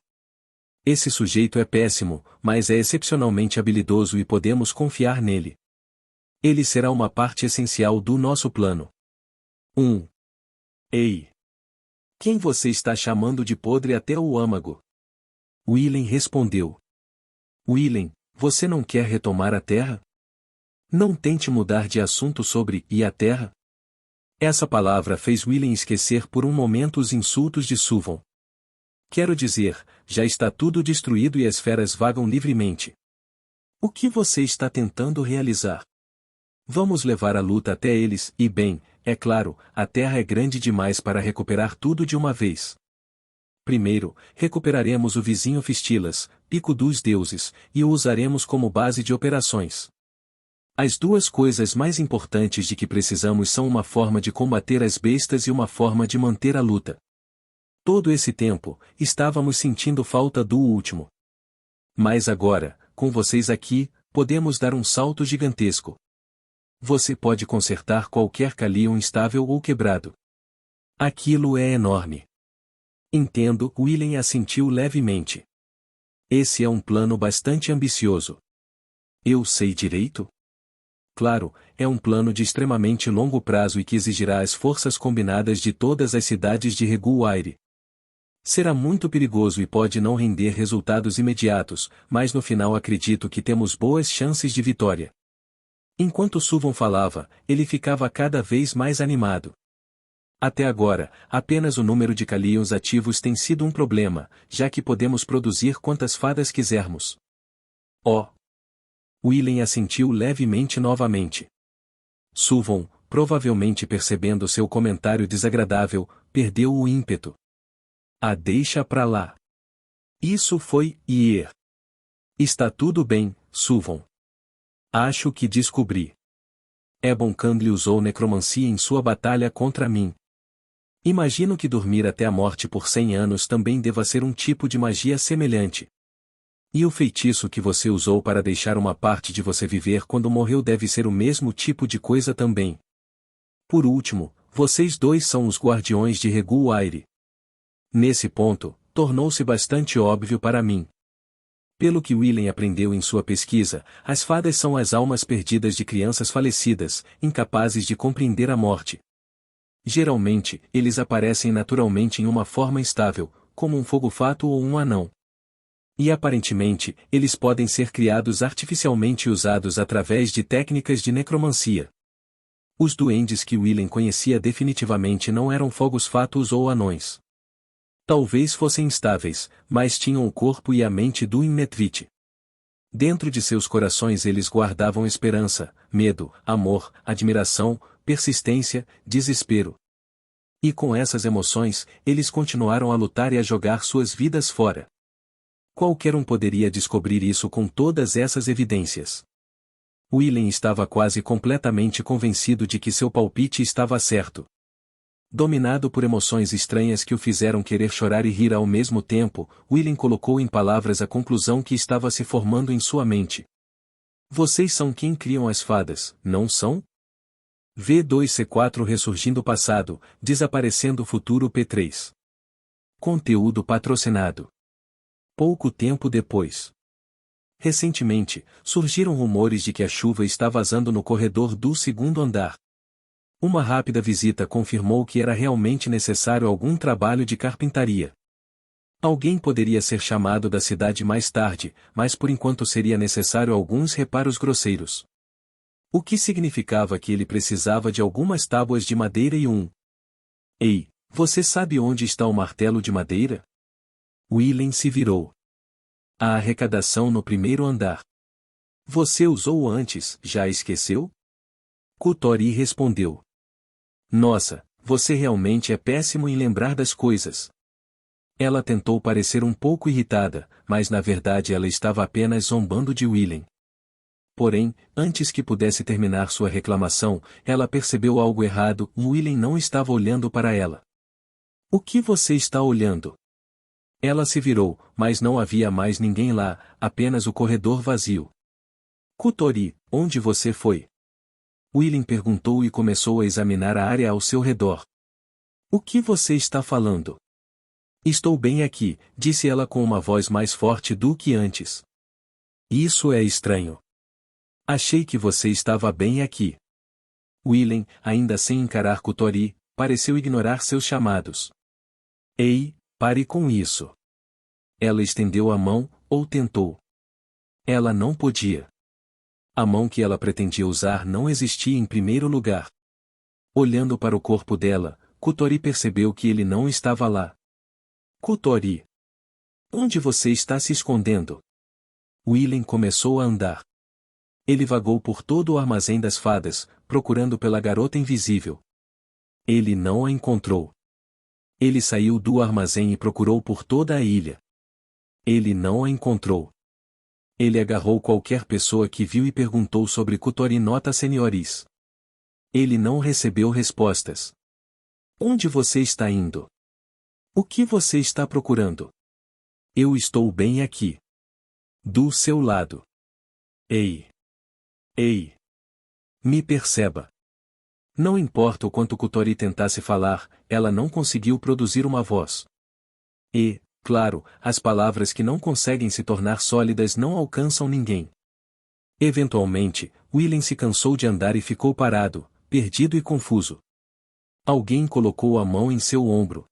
Esse sujeito é péssimo, mas é excepcionalmente habilidoso e podemos confiar nele. Ele será uma parte essencial do nosso plano. Ei! Quem você está chamando de podre até o âmago? Willem respondeu. Willem, você não quer retomar a terra? Não tente mudar de assunto sobre e a terra? Essa palavra fez Willem esquecer por um momento os insultos de Suvon. Quero dizer, já está tudo destruído e as feras vagam livremente. O que você está tentando realizar? Vamos levar a luta até eles, e bem, é claro, a terra é grande demais para recuperar tudo de uma vez. Primeiro, recuperaremos o vizinho Fistilas, Pico dos Deuses, e o usaremos como base de operações. As duas coisas mais importantes de que precisamos são uma forma de combater as bestas e uma forma de manter a luta. Todo esse tempo, estávamos sentindo falta do último. Mas agora, com vocês aqui, podemos dar um salto gigantesco. Você pode consertar qualquer Calion instável ou quebrado. Aquilo é enorme. Entendo, Willem assentiu levemente. Esse é um plano bastante ambicioso. Eu sei direito? Claro, é um plano de extremamente longo prazo e que exigirá as forças combinadas de todas as cidades de Reguaire. Será muito perigoso e pode não render resultados imediatos, mas no final acredito que temos boas chances de vitória. Enquanto Suvon falava, ele ficava cada vez mais animado. Até agora, apenas o número de Calions ativos tem sido um problema, já que podemos produzir quantas fadas quisermos. Oh! Willem assentiu levemente novamente. Suvon, provavelmente percebendo seu comentário desagradável, perdeu o ímpeto. Ah, deixa pra lá. Isso foi Ier. Está tudo bem, Suvon. Acho que descobri. Ebon Kangli usou necromancia em sua batalha contra mim. Imagino que dormir até a morte por 100 anos também deva ser um tipo de magia semelhante. E o feitiço que você usou para deixar uma parte de você viver quando morreu deve ser o mesmo tipo de coisa também. Por último, vocês dois são os guardiões de Reguaire. Nesse ponto, tornou-se bastante óbvio para mim. Pelo que Willem aprendeu em sua pesquisa, as fadas são as almas perdidas de crianças falecidas, incapazes de compreender a morte. Geralmente, eles aparecem naturalmente em uma forma estável, como um fogo-fato ou um anão. E aparentemente, eles podem ser criados artificialmente e usados através de técnicas de necromancia. Os duendes que Willem conhecia definitivamente não eram fogos-fatos ou anões. Talvez fossem instáveis, mas tinham o corpo e a mente do Imnetvit. Dentro de seus corações eles guardavam esperança, medo, amor, admiração, persistência, desespero. E com essas emoções, eles continuaram a lutar e a jogar suas vidas fora. Qualquer um poderia descobrir isso com todas essas evidências. Willem estava quase completamente convencido de que seu palpite estava certo. Dominado por emoções estranhas que o fizeram querer chorar e rir ao mesmo tempo, Willem colocou em palavras a conclusão que estava se formando em sua mente. Vocês são quem criam as fadas, não são? V2C4 ressurgindo passado, desaparecendo futuro P3. Conteúdo patrocinado. Pouco tempo depois. Recentemente, surgiram rumores de que a chuva está vazando no corredor do segundo andar. Uma rápida visita confirmou que era realmente necessário algum trabalho de carpintaria. Alguém poderia ser chamado da cidade mais tarde, mas por enquanto seria necessário alguns reparos grosseiros. O que significava que ele precisava de algumas tábuas de madeira e um. Ei, você sabe onde está o martelo de madeira? Willem se virou. A arrecadação no primeiro andar. Você usou-o antes, já esqueceu? Kutori respondeu. Nossa, você realmente é péssimo em lembrar das coisas. Ela tentou parecer um pouco irritada, mas na verdade ela estava apenas zombando de Willem. Porém, antes que pudesse terminar sua reclamação, ela percebeu algo errado, Willem não estava olhando para ela. O que você está olhando? Ela se virou, mas não havia mais ninguém lá, apenas o corredor vazio. Kutori, onde você foi? Willem perguntou e começou a examinar a área ao seu redor. O que você está falando? Estou bem aqui, disse ela com uma voz mais forte do que antes. Isso é estranho. Achei que você estava bem aqui. Willem, ainda sem encarar Kutori, pareceu ignorar seus chamados. Ei, pare com isso. Ela estendeu a mão, ou tentou. Ela não podia. A mão que ela pretendia usar não existia em primeiro lugar. Olhando para o corpo dela, Kutori percebeu que ele não estava lá. Kutori. Onde você está se escondendo? Willem começou a andar. Ele vagou por todo o armazém das fadas, procurando pela garota invisível. Ele não a encontrou. Ele saiu do armazém e procurou por toda a ilha. Ele não a encontrou. Ele agarrou qualquer pessoa que viu e perguntou sobre Kutori Nota Senioris. Ele não recebeu respostas. Onde você está indo? O que você está procurando? Eu estou bem aqui. Do seu lado. Ei! Ei! Me perceba. Não importa o quanto Kutori tentasse falar, ela não conseguiu produzir uma voz. E, claro, as palavras que não conseguem se tornar sólidas não alcançam ninguém. Eventualmente, Willem se cansou de andar e ficou parado, perdido e confuso. Alguém colocou a mão em seu ombro.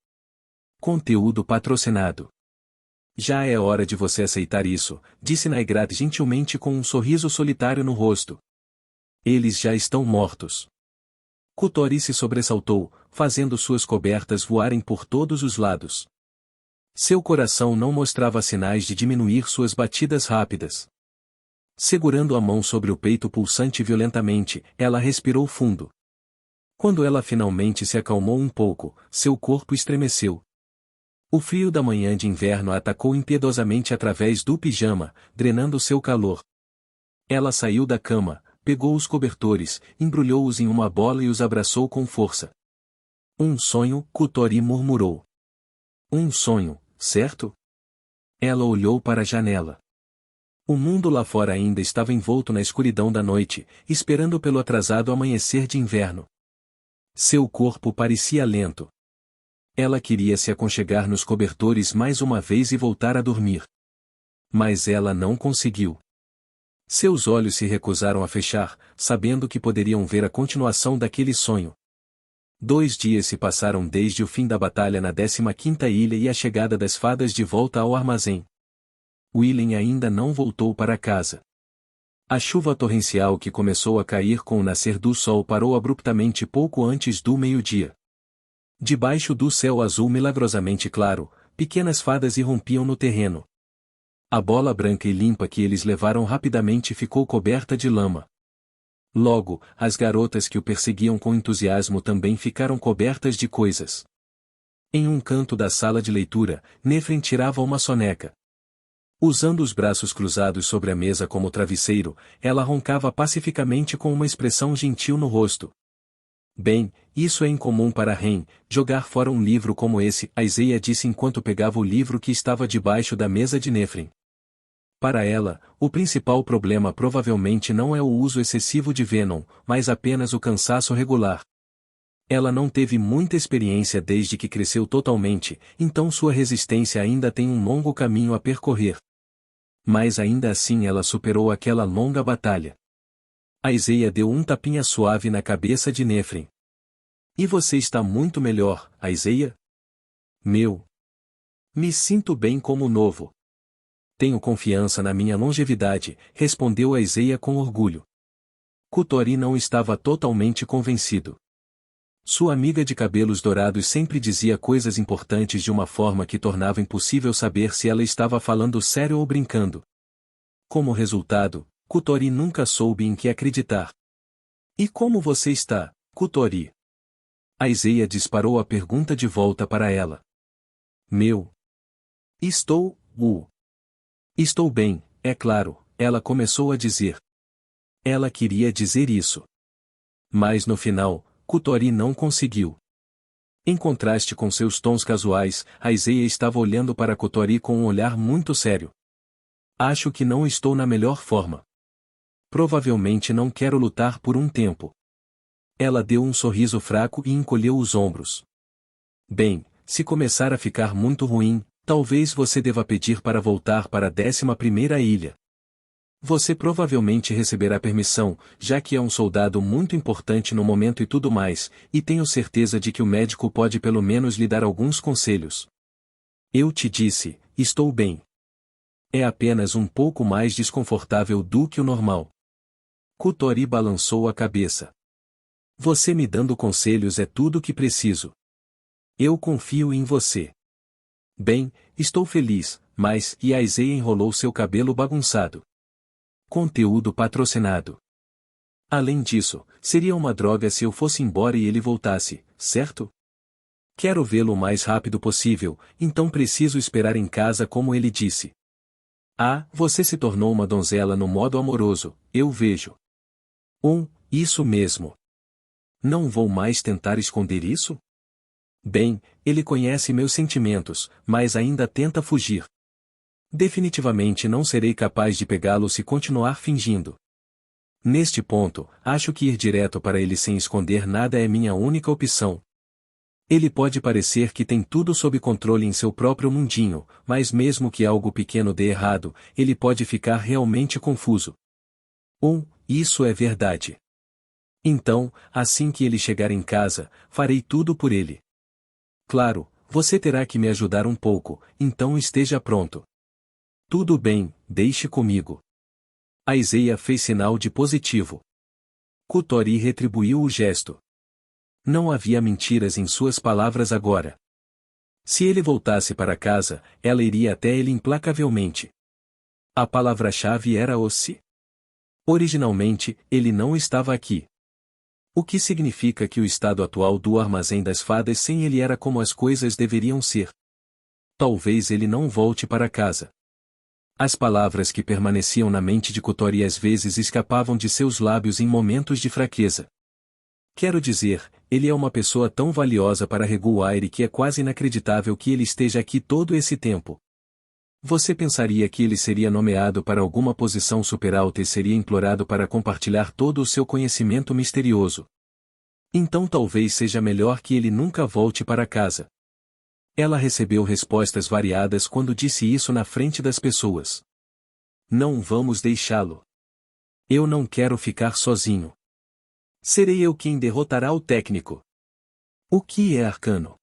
Conteúdo patrocinado. Já é hora de você aceitar isso, disse Naigrat gentilmente com um sorriso solitário no rosto. Eles já estão mortos. Kutori se sobressaltou, fazendo suas cobertas voarem por todos os lados. Seu coração não mostrava sinais de diminuir suas batidas rápidas. Segurando a mão sobre o peito pulsante violentamente, ela respirou fundo. Quando ela finalmente se acalmou um pouco, seu corpo estremeceu. O frio da manhã de inverno a atacou impiedosamente através do pijama, drenando seu calor. Ela saiu da cama, pegou os cobertores, embrulhou-os em uma bola e os abraçou com força. Um sonho, Kutori murmurou. Um sonho, certo? Ela olhou para a janela. O mundo lá fora ainda estava envolto na escuridão da noite, esperando pelo atrasado amanhecer de inverno. Seu corpo parecia lento. Ela queria se aconchegar nos cobertores mais uma vez e voltar a dormir. Mas ela não conseguiu. Seus olhos se recusaram a fechar, sabendo que poderiam ver a continuação daquele sonho. 2 dias se passaram desde o fim da batalha na 15ª ilha e a chegada das fadas de volta ao armazém. Willem ainda não voltou para casa. A chuva torrencial que começou a cair com o nascer do sol parou abruptamente pouco antes do meio-dia. Debaixo do céu azul milagrosamente claro, pequenas fadas irrompiam no terreno. A bola branca e limpa que eles levaram rapidamente ficou coberta de lama. Logo, as garotas que o perseguiam com entusiasmo também ficaram cobertas de coisas. Em um canto da sala de leitura, Nefren tirava uma soneca. Usando os braços cruzados sobre a mesa como travesseiro, ela roncava pacificamente com uma expressão gentil no rosto. Bem, isso é incomum para Ren, jogar fora um livro como esse, Aizeia disse enquanto pegava o livro que estava debaixo da mesa de Nefren. Para ela, o principal problema provavelmente não é o uso excessivo de Venom, mas apenas o cansaço regular. Ela não teve muita experiência desde que cresceu totalmente, então sua resistência ainda tem um longo caminho a percorrer. Mas ainda assim ela superou aquela longa batalha. Aizeia deu um tapinha suave na cabeça de Nefren. E você está muito melhor, Aizeia? Meu. Me sinto bem como novo. Tenho confiança na minha longevidade, respondeu Aizeia com orgulho. Kutori não estava totalmente convencido. Sua amiga de cabelos dourados sempre dizia coisas importantes de uma forma que tornava impossível saber se ela estava falando sério ou brincando. Como resultado, Kutori nunca soube em que acreditar. E como você está, Kutori? Aizeia disparou a pergunta de volta para ela. Estou bem, é claro, ela começou a dizer. Ela queria dizer isso. Mas no final, Kutori não conseguiu. Em contraste com seus tons casuais, Aizeia estava olhando para Kutori com um olhar muito sério. Acho que não estou na melhor forma. Provavelmente não quero lutar por um tempo. Ela deu um sorriso fraco e encolheu os ombros. Bem, se começar a ficar muito ruim, talvez você deva pedir para voltar para a 11ª ilha. Você provavelmente receberá permissão, já que é um soldado muito importante no momento e tudo mais, e tenho certeza de que o médico pode pelo menos lhe dar alguns conselhos. Eu te disse, estou bem. É apenas um pouco mais desconfortável do que o normal. Kutori balançou a cabeça. Você me dando conselhos é tudo o que preciso. Eu confio em você. Bem, estou feliz, mas... E Aizeia enrolou seu cabelo bagunçado. Conteúdo patrocinado. Além disso, seria uma droga se eu fosse embora e ele voltasse, certo? Quero vê-lo o mais rápido possível, então preciso esperar em casa como ele disse. Ah, você se tornou uma donzela no modo amoroso, eu vejo. Isso mesmo. Não vou mais tentar esconder isso? Bem, ele conhece meus sentimentos, mas ainda tenta fugir. Definitivamente não serei capaz de pegá-lo se continuar fingindo. Neste ponto, acho que ir direto para ele sem esconder nada é minha única opção. Ele pode parecer que tem tudo sob controle em seu próprio mundinho, mas mesmo que algo pequeno dê errado, ele pode ficar realmente confuso. Isso é verdade. Então, assim que ele chegar em casa, farei tudo por ele. Claro, você terá que me ajudar um pouco, então esteja pronto. Tudo bem, deixe comigo. Aizeia fez sinal de positivo. Kutori retribuiu o gesto. Não havia mentiras em suas palavras agora. Se ele voltasse para casa, ela iria até ele implacavelmente. A palavra-chave era o se. Originalmente, ele não estava aqui. O que significa que o estado atual do Armazém das Fadas sem ele era como as coisas deveriam ser. Talvez ele não volte para casa. As palavras que permaneciam na mente de Kutori às vezes escapavam de seus lábios em momentos de fraqueza. Quero dizer, ele é uma pessoa tão valiosa para Reguaire que é quase inacreditável que ele esteja aqui todo esse tempo. Você pensaria que ele seria nomeado para alguma posição super alta e seria implorado para compartilhar todo o seu conhecimento misterioso. Então talvez seja melhor que ele nunca volte para casa. Ela recebeu respostas variadas quando disse isso na frente das pessoas. Não vamos deixá-lo. Eu não quero ficar sozinho. Serei eu quem derrotará o técnico. O que é arcano?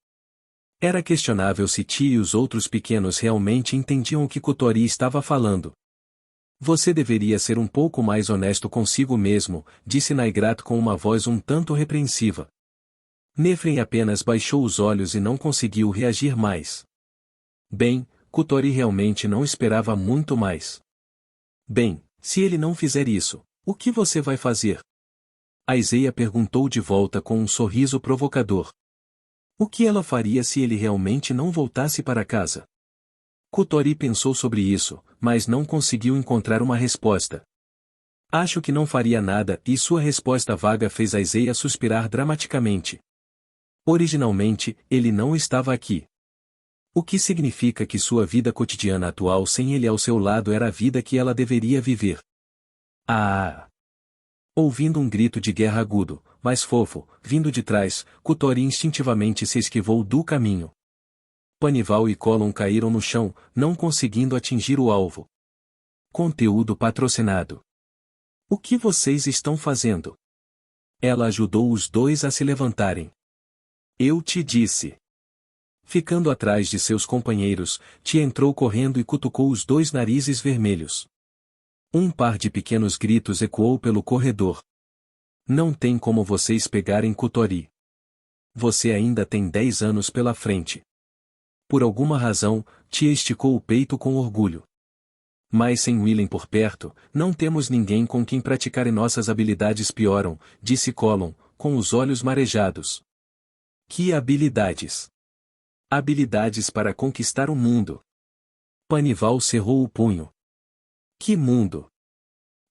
Era questionável se Ti e os outros pequenos realmente entendiam o que Kutori estava falando. Você deveria ser um pouco mais honesto consigo mesmo, disse Naigrat com uma voz um tanto repreensiva. Nefren apenas baixou os olhos e não conseguiu reagir mais. Bem, Kutori realmente não esperava muito mais. Bem, se ele não fizer isso, o que você vai fazer? Aizeia perguntou de volta com um sorriso provocador. O que ela faria se ele realmente não voltasse para casa? Kutori pensou sobre isso, mas não conseguiu encontrar uma resposta. Acho que não faria nada, e sua resposta vaga fez Aizeia suspirar dramaticamente. Originalmente, ele não estava aqui. O que significa que sua vida cotidiana atual sem ele ao seu lado era a vida que ela deveria viver. Ah! Ouvindo um grito de guerra agudo, mas fofo, vindo de trás, Kutori instintivamente se esquivou do caminho. Panival e Colon caíram no chão, não conseguindo atingir o alvo. Conteúdo patrocinado. O que vocês estão fazendo? Ela ajudou os dois a se levantarem. Eu te disse. Ficando atrás de seus companheiros, Tia entrou correndo e cutucou os dois narizes vermelhos. Um par de pequenos gritos ecoou pelo corredor. Não tem como vocês pegarem Kutori. Você ainda tem 10 anos pela frente. Por alguma razão, tia esticou o peito com orgulho. Mas sem Willen por perto, não temos ninguém com quem praticar e nossas habilidades pioram, disse Colin, com os olhos marejados. Que habilidades? Habilidades para conquistar o mundo. Panival cerrou o punho. Que mundo?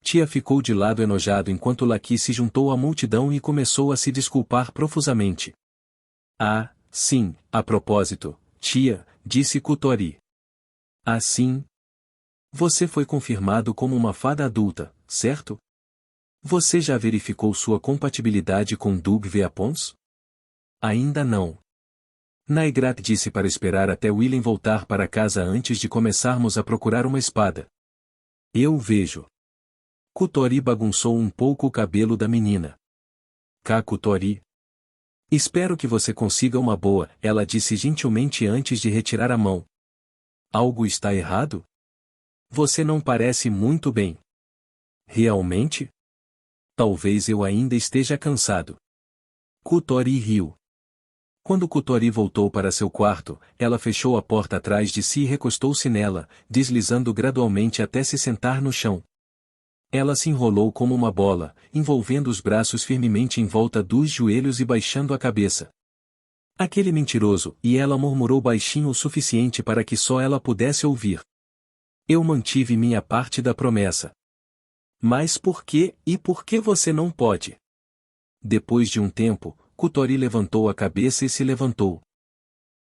Tia ficou de lado enojado enquanto Laki se juntou à multidão e começou a se desculpar profusamente. Ah, sim, a propósito, tia, disse Kutori. Ah, sim? Você foi confirmado como uma fada adulta, certo? Você já verificou sua compatibilidade com Doug Veapons? Ainda não. Naigrat disse para esperar até Willen voltar para casa antes de começarmos a procurar uma espada. Eu vejo. Kutori bagunçou um pouco o cabelo da menina. Kutori. Espero que você consiga uma boa, ela disse gentilmente antes de retirar a mão. Algo está errado? Você não parece muito bem. Realmente? Talvez eu ainda esteja cansado. Kutori riu. Quando Kutori voltou para seu quarto, ela fechou a porta atrás de si e recostou-se nela, deslizando gradualmente até se sentar no chão. Ela se enrolou como uma bola, envolvendo os braços firmemente em volta dos joelhos e baixando a cabeça. Aquele mentiroso, e ela murmurou baixinho o suficiente para que só ela pudesse ouvir. Eu mantive minha parte da promessa. Mas por que, e por que você não pode? Depois de um tempo, Kutori levantou a cabeça e se levantou.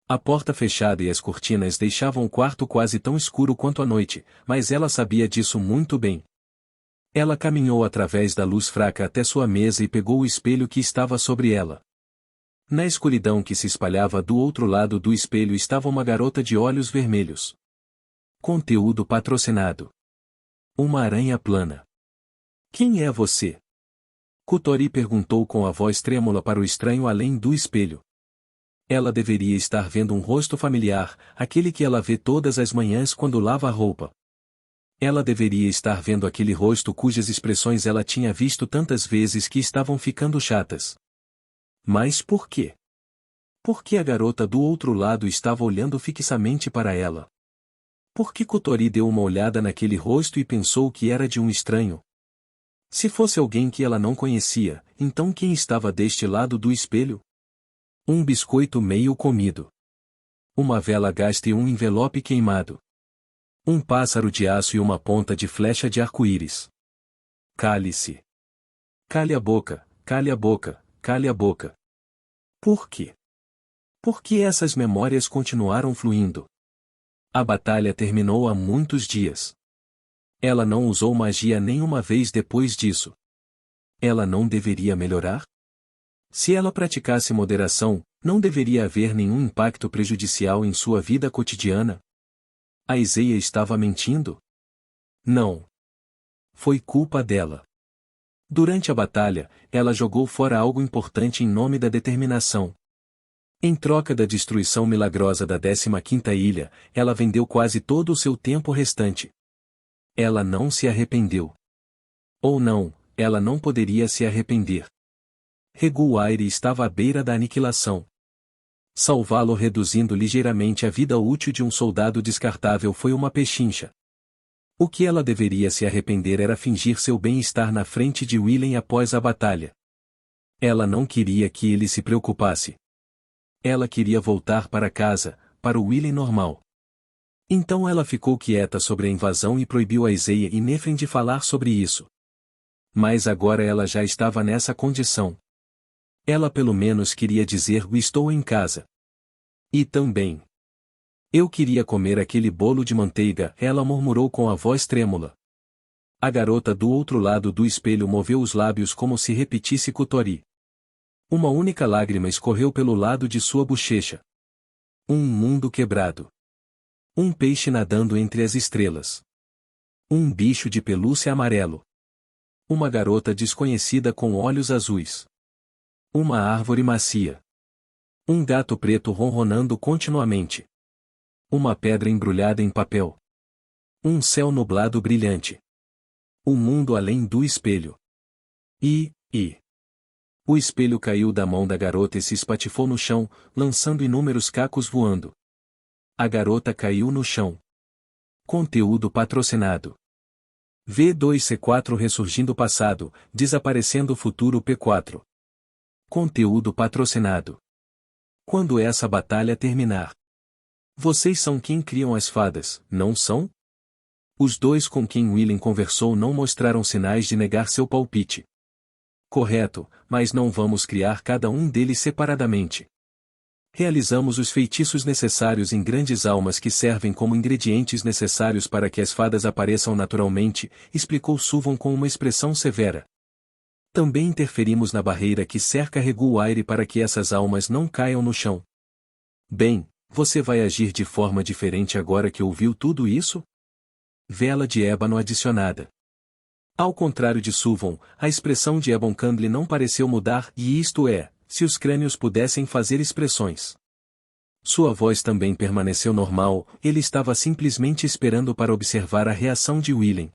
A porta fechada e as cortinas deixavam o quarto quase tão escuro quanto a noite, mas ela sabia disso muito bem. Ela caminhou através da luz fraca até sua mesa e pegou o espelho que estava sobre ela. Na escuridão que se espalhava do outro lado do espelho estava uma garota de olhos vermelhos. Conteúdo patrocinado. Uma aranha plana. Quem é você? Kutori perguntou com a voz trêmula para o estranho além do espelho. Ela deveria estar vendo um rosto familiar, aquele que ela vê todas as manhãs quando lava a roupa. Ela deveria estar vendo aquele rosto cujas expressões ela tinha visto tantas vezes que estavam ficando chatas. Mas por quê? Por que a garota do outro lado estava olhando fixamente para ela? Por que Kutori deu uma olhada naquele rosto e pensou que era de um estranho? Se fosse alguém que ela não conhecia, então quem estava deste lado do espelho? Um biscoito meio comido. Uma vela gasta e um envelope queimado. Um pássaro de aço e uma ponta de flecha de arco-íris. Cale-se. Cale a boca, cale a boca, cale a boca. Por quê? Por que essas memórias continuaram fluindo? A batalha terminou há muitos dias. Ela não usou magia nenhuma vez depois disso. Ela não deveria melhorar? Se ela praticasse moderação, não deveria haver nenhum impacto prejudicial em sua vida cotidiana? A Iseia estava mentindo? Não. Foi culpa dela. Durante a batalha, ela jogou fora algo importante em nome da determinação. Em troca da destruição milagrosa da 15ª ilha, ela vendeu quase todo o seu tempo restante. Ela não se arrependeu. Ou não, ela não poderia se arrepender. Reguaire estava à beira da aniquilação. Salvá-lo reduzindo ligeiramente a vida útil de um soldado descartável foi uma pechincha. O que ela deveria se arrepender era fingir seu bem-estar na frente de Willen após a batalha. Ela não queria que ele se preocupasse. Ela queria voltar para casa, para o Willen normal. Então ela ficou quieta sobre a invasão e proibiu a Iseia e Nefren de falar sobre isso. Mas agora ela já estava nessa condição. Ela pelo menos queria dizer estou em casa. E também. Eu queria comer aquele bolo de manteiga, ela murmurou com a voz trêmula. A garota do outro lado do espelho moveu os lábios como se repetisse Kutori. Uma única lágrima escorreu pelo lado de sua bochecha. Um mundo quebrado. Um peixe nadando entre as estrelas. Um bicho de pelúcia amarelo. Uma garota desconhecida com olhos azuis. Uma árvore macia. Um gato preto ronronando continuamente. Uma pedra embrulhada em papel. Um céu nublado brilhante. Um mundo além do espelho. E O espelho caiu da mão da garota e se espatifou no chão, lançando inúmeros cacos voando. A garota caiu no chão. Conteúdo patrocinado. V2C4 ressurgindo o passado, desaparecendo o futuro P4. Conteúdo patrocinado. Quando essa batalha terminar. Vocês são quem criam as fadas, não são? Os dois com quem Willen conversou não mostraram sinais de negar seu palpite. Correto, mas não vamos criar cada um deles separadamente. Realizamos os feitiços necessários em grandes almas que servem como ingredientes necessários para que as fadas apareçam naturalmente, explicou Suvon com uma expressão severa. Também interferimos na barreira que cerca Reguaire para que essas almas não caiam no chão. Bem, você vai agir de forma diferente agora que ouviu tudo isso? Vela de ébano adicionada. Ao contrário de Suvon, a expressão de Ebon Candle não pareceu mudar e isto é, se os crânios pudessem fazer expressões. Sua voz também permaneceu normal, ele estava simplesmente esperando para observar a reação de Willen.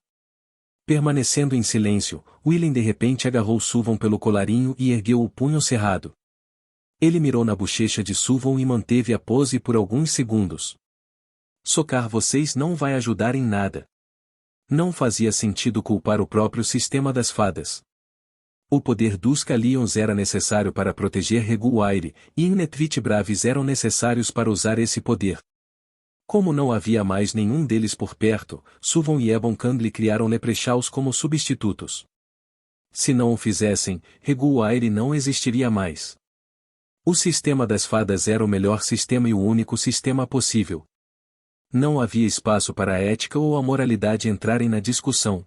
Permanecendo em silêncio, Willen de repente agarrou Suvon pelo colarinho e ergueu o punho cerrado. Ele mirou na bochecha de Suvon e manteve a pose por alguns segundos. Socar vocês não vai ajudar em nada. Não fazia sentido culpar o próprio sistema das fadas. O poder dos Calions era necessário para proteger Reguaire, e Innetvit Braves eram necessários para usar esse poder. Como não havia mais nenhum deles por perto, Suvon e Ebon Candle criaram Leprechauns como substitutos. Se não o fizessem, Reguaire não existiria mais. O sistema das fadas era o melhor sistema e o único sistema possível. Não havia espaço para a ética ou a moralidade entrarem na discussão.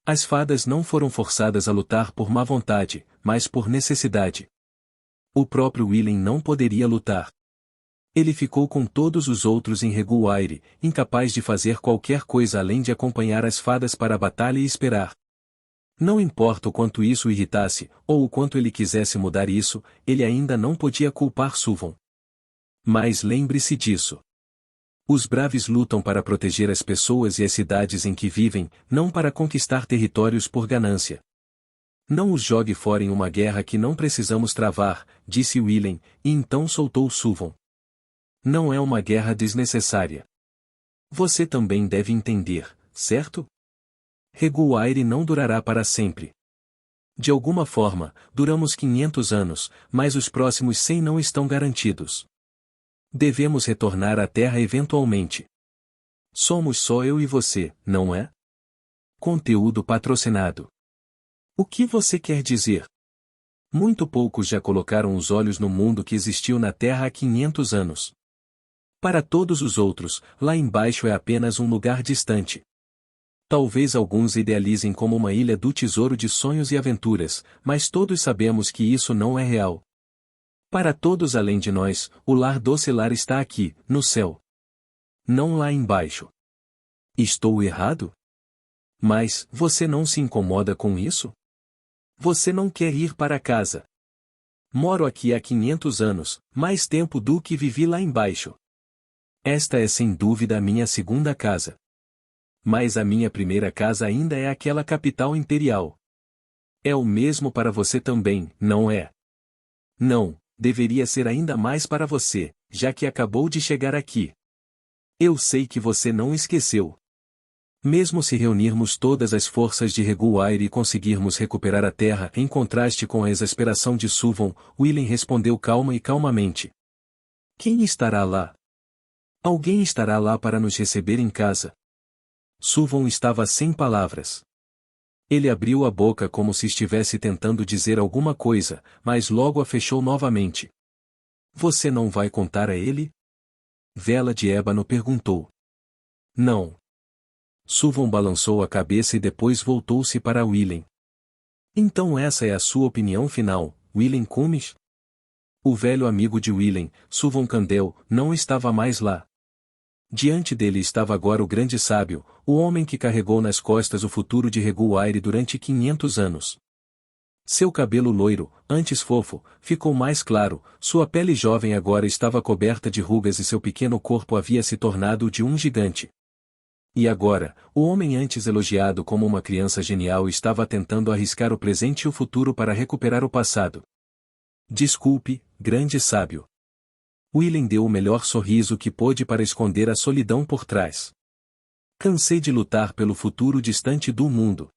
As fadas não foram forçadas a lutar por má vontade, mas por necessidade. O próprio Willen não poderia lutar. Ele ficou com todos os outros em Reguaire, incapaz de fazer qualquer coisa além de acompanhar as fadas para a batalha e esperar. Não importa o quanto isso o irritasse, ou o quanto ele quisesse mudar isso, ele ainda não podia culpar Suvon. Mas lembre-se disso. Os Braves lutam para proteger as pessoas e as cidades em que vivem, não para conquistar territórios por ganância. Não os jogue fora em uma guerra que não precisamos travar, disse Willen, e então soltou Suvon. Não é uma guerra desnecessária. Você também deve entender, certo? Reguaire não durará para sempre. De alguma forma, duramos 500 anos, mas os próximos 100 não estão garantidos. Devemos retornar à Terra eventualmente. Somos só eu e você, não é? Conteúdo patrocinado. O que você quer dizer? Muito poucos já colocaram os olhos no mundo que existiu na Terra há 500 anos. Para todos os outros, lá embaixo é apenas um lugar distante. Talvez alguns idealizem como uma ilha do tesouro de sonhos e aventuras, mas todos sabemos que isso não é real. Para todos além de nós, o lar docelar está aqui, no céu. Não lá embaixo. Estou errado? Mas, você não se incomoda com isso? Você não quer ir para casa. Moro aqui há 500 anos, mais tempo do que vivi lá embaixo. Esta é sem dúvida a minha segunda casa. Mas a minha primeira casa ainda é aquela capital imperial. É o mesmo para você também, não é? Não. Deveria ser ainda mais para você, já que acabou de chegar aqui. Eu sei que você não esqueceu. Mesmo se reunirmos todas as forças de Reguaire e conseguirmos recuperar a Terra em contraste com a exasperação de Suvon, Willen respondeu calma e calmamente. Quem estará lá? Alguém estará lá para nos receber em casa. Suvon estava sem palavras. Ele abriu a boca como se estivesse tentando dizer alguma coisa, mas logo a fechou novamente. Você não vai contar a ele? Vela de ébano perguntou. Não. Suvon balançou a cabeça e depois voltou-se para Willen. Então essa é a sua opinião final, Willen Cummins? O velho amigo de Willen, Suvon Candle, não estava mais lá. Diante dele estava agora o grande sábio, o homem que carregou nas costas o futuro de Reguaire durante 500 anos. Seu cabelo loiro, antes fofo, ficou mais claro, sua pele jovem agora estava coberta de rugas e seu pequeno corpo havia se tornado o de um gigante. E agora, o homem antes elogiado como uma criança genial estava tentando arriscar o presente e o futuro para recuperar o passado. Desculpe, grande sábio. Willem deu o melhor sorriso que pôde para esconder a solidão por trás. Cansei de lutar pelo futuro distante do mundo.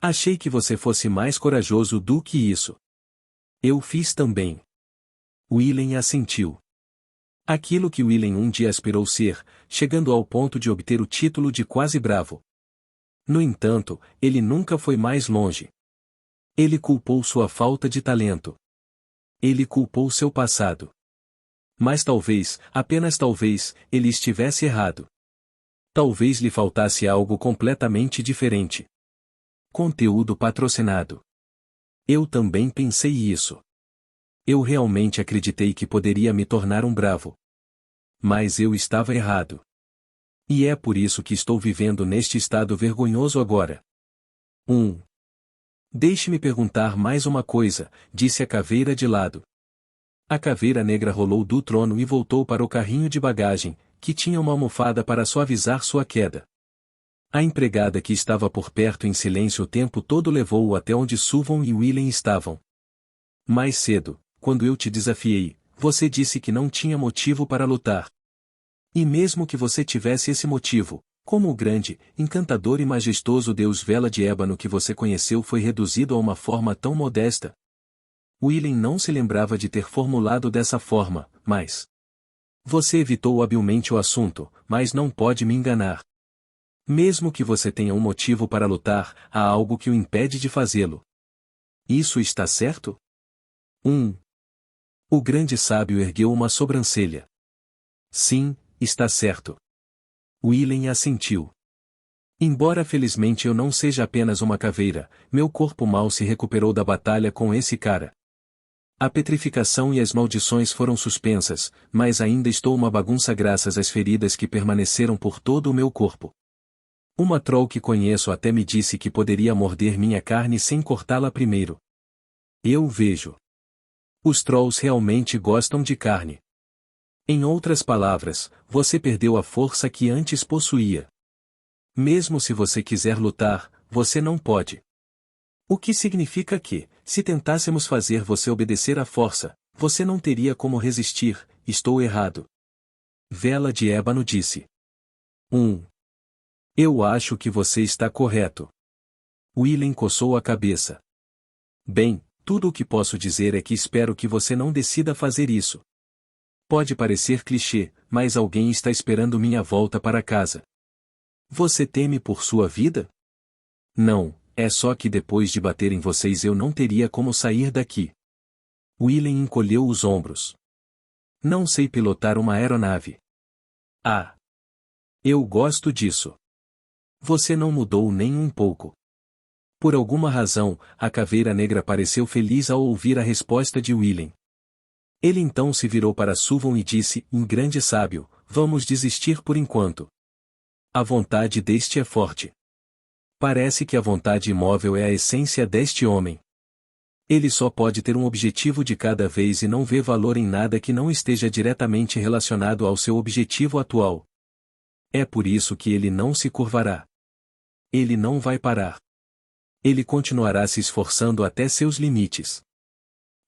Achei que você fosse mais corajoso do que isso. Eu fiz também. Willem assentiu. Aquilo que Willem um dia aspirou ser, chegando ao ponto de obter o título de quase bravo. No entanto, ele nunca foi mais longe. Ele culpou sua falta de talento. Ele culpou seu passado. Mas talvez, apenas talvez, ele estivesse errado. Talvez lhe faltasse algo completamente diferente. Conteúdo patrocinado. Eu também pensei isso. Eu realmente acreditei que poderia me tornar um bravo. Mas eu estava errado. E é por isso que estou vivendo neste estado vergonhoso agora. 1. Deixe-me perguntar mais uma coisa, disse a caveira de lado. A caveira negra rolou do trono e voltou para o carrinho de bagagem, que tinha uma almofada para suavizar sua queda. A empregada que estava por perto em silêncio o tempo todo levou-o até onde Suvan e Willem estavam. Mais cedo, quando eu te desafiei, você disse que não tinha motivo para lutar. E mesmo que você tivesse esse motivo, como o grande, encantador e majestoso deus Vela de Ébano que você conheceu foi reduzido a uma forma tão modesta? Willem não se lembrava de ter formulado dessa forma, mas... Você evitou habilmente o assunto, mas não pode me enganar. Mesmo que você tenha um motivo para lutar, há algo que o impede de fazê-lo. Isso está certo? 1. O grande sábio ergueu uma sobrancelha. Sim, está certo. Willem assentiu. Embora felizmente eu não seja apenas uma caveira, meu corpo mal se recuperou da batalha com esse cara. A petrificação e as maldições foram suspensas, mas ainda estou uma bagunça graças às feridas que permaneceram por todo o meu corpo. Uma troll que conheço até me disse que poderia morder minha carne sem cortá-la primeiro. Eu vejo. Os trolls realmente gostam de carne. Em outras palavras, você perdeu a força que antes possuía. Mesmo se você quiser lutar, você não pode. O que significa que, se tentássemos fazer você obedecer à força, você não teria como resistir. Estou errado. Vela de Ébano disse. 1. Eu acho que você está correto. Willem coçou a cabeça. Bem, tudo o que posso dizer é que espero que você não decida fazer isso. Pode parecer clichê, mas alguém está esperando minha volta para casa. Você teme por sua vida? Não, é só que depois de bater em vocês eu não teria como sair daqui. Willem encolheu os ombros. Não sei pilotar uma aeronave. Ah! Eu gosto disso. Você não mudou nem um pouco. Por alguma razão, a caveira negra pareceu feliz ao ouvir a resposta de Willem. Ele então se virou para Suvan e disse, em grande sábio, vamos desistir por enquanto. A vontade deste é forte. Parece que a vontade imóvel é a essência deste homem. Ele só pode ter um objetivo de cada vez e não vê valor em nada que não esteja diretamente relacionado ao seu objetivo atual. É por isso que ele não se curvará. Ele não vai parar. Ele continuará se esforçando até seus limites.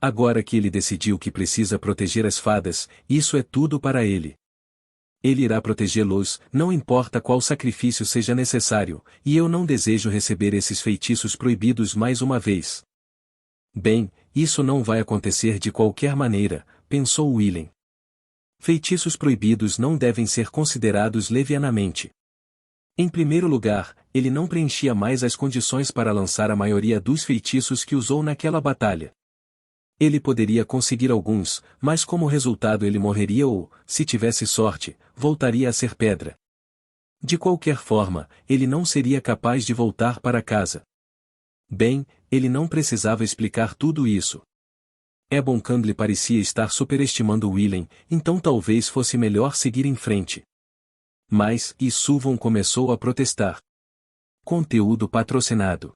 Agora que ele decidiu que precisa proteger as fadas, isso é tudo para ele. Ele irá protegê-los, não importa qual sacrifício seja necessário, e eu não desejo receber esses feitiços proibidos mais uma vez. Bem, isso não vai acontecer de qualquer maneira, pensou Willem. Feitiços proibidos não devem ser considerados levianamente. Em primeiro lugar, ele não preenchia mais as condições para lançar a maioria dos feitiços que usou naquela batalha. Ele poderia conseguir alguns, mas como resultado ele morreria ou, se tivesse sorte, voltaria a ser pedra. De qualquer forma, ele não seria capaz de voltar para casa. Bem, ele não precisava explicar tudo isso. Ebon Kangli parecia estar superestimando Willem, então talvez fosse melhor seguir em frente. Mas, e Suvan começou a protestar. Conteúdo patrocinado.